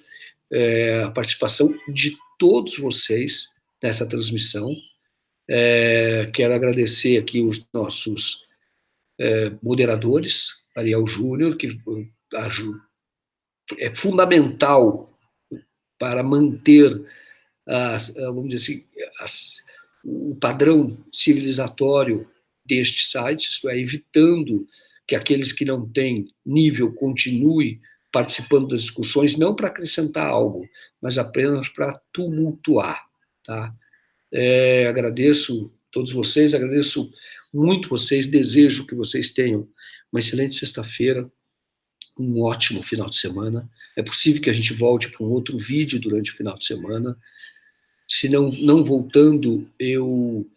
a participação de todos vocês nessa transmissão. Quero agradecer aqui os nossos moderadores, Ariel Júnior, que é fundamental para manter, vamos dizer assim, o padrão civilizatório deste site, isto é, evitando que aqueles que não têm nível continuem participando das discussões, não para acrescentar algo, mas apenas para tumultuar. Tá? Agradeço todos vocês, agradeço muito vocês, desejo que vocês tenham uma excelente sexta-feira, um ótimo final de semana. É possível que a gente volte para um outro vídeo durante o final de semana. Se não voltando, eu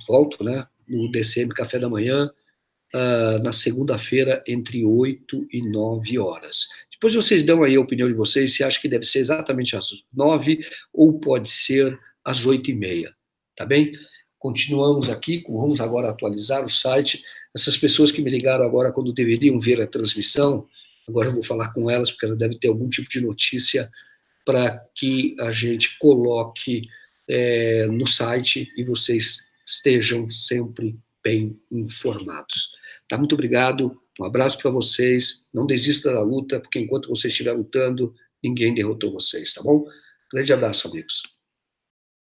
volto, né, no DCM Café da Manhã, na segunda-feira, entre 8 e 9 horas. Depois vocês dão aí a opinião de vocês, se acha que deve ser exatamente às 9 ou pode ser às 8h30, tá bem? Continuamos aqui, vamos agora atualizar o site. Essas pessoas que me ligaram agora quando deveriam ver a transmissão, agora eu vou falar com elas, porque elas devem ter algum tipo de notícia para que a gente coloque no site e vocês estejam sempre bem informados. Tá? Muito obrigado, um abraço para vocês, não desista da luta, porque enquanto você estiver lutando, ninguém derrotou vocês, tá bom? Grande abraço, amigos.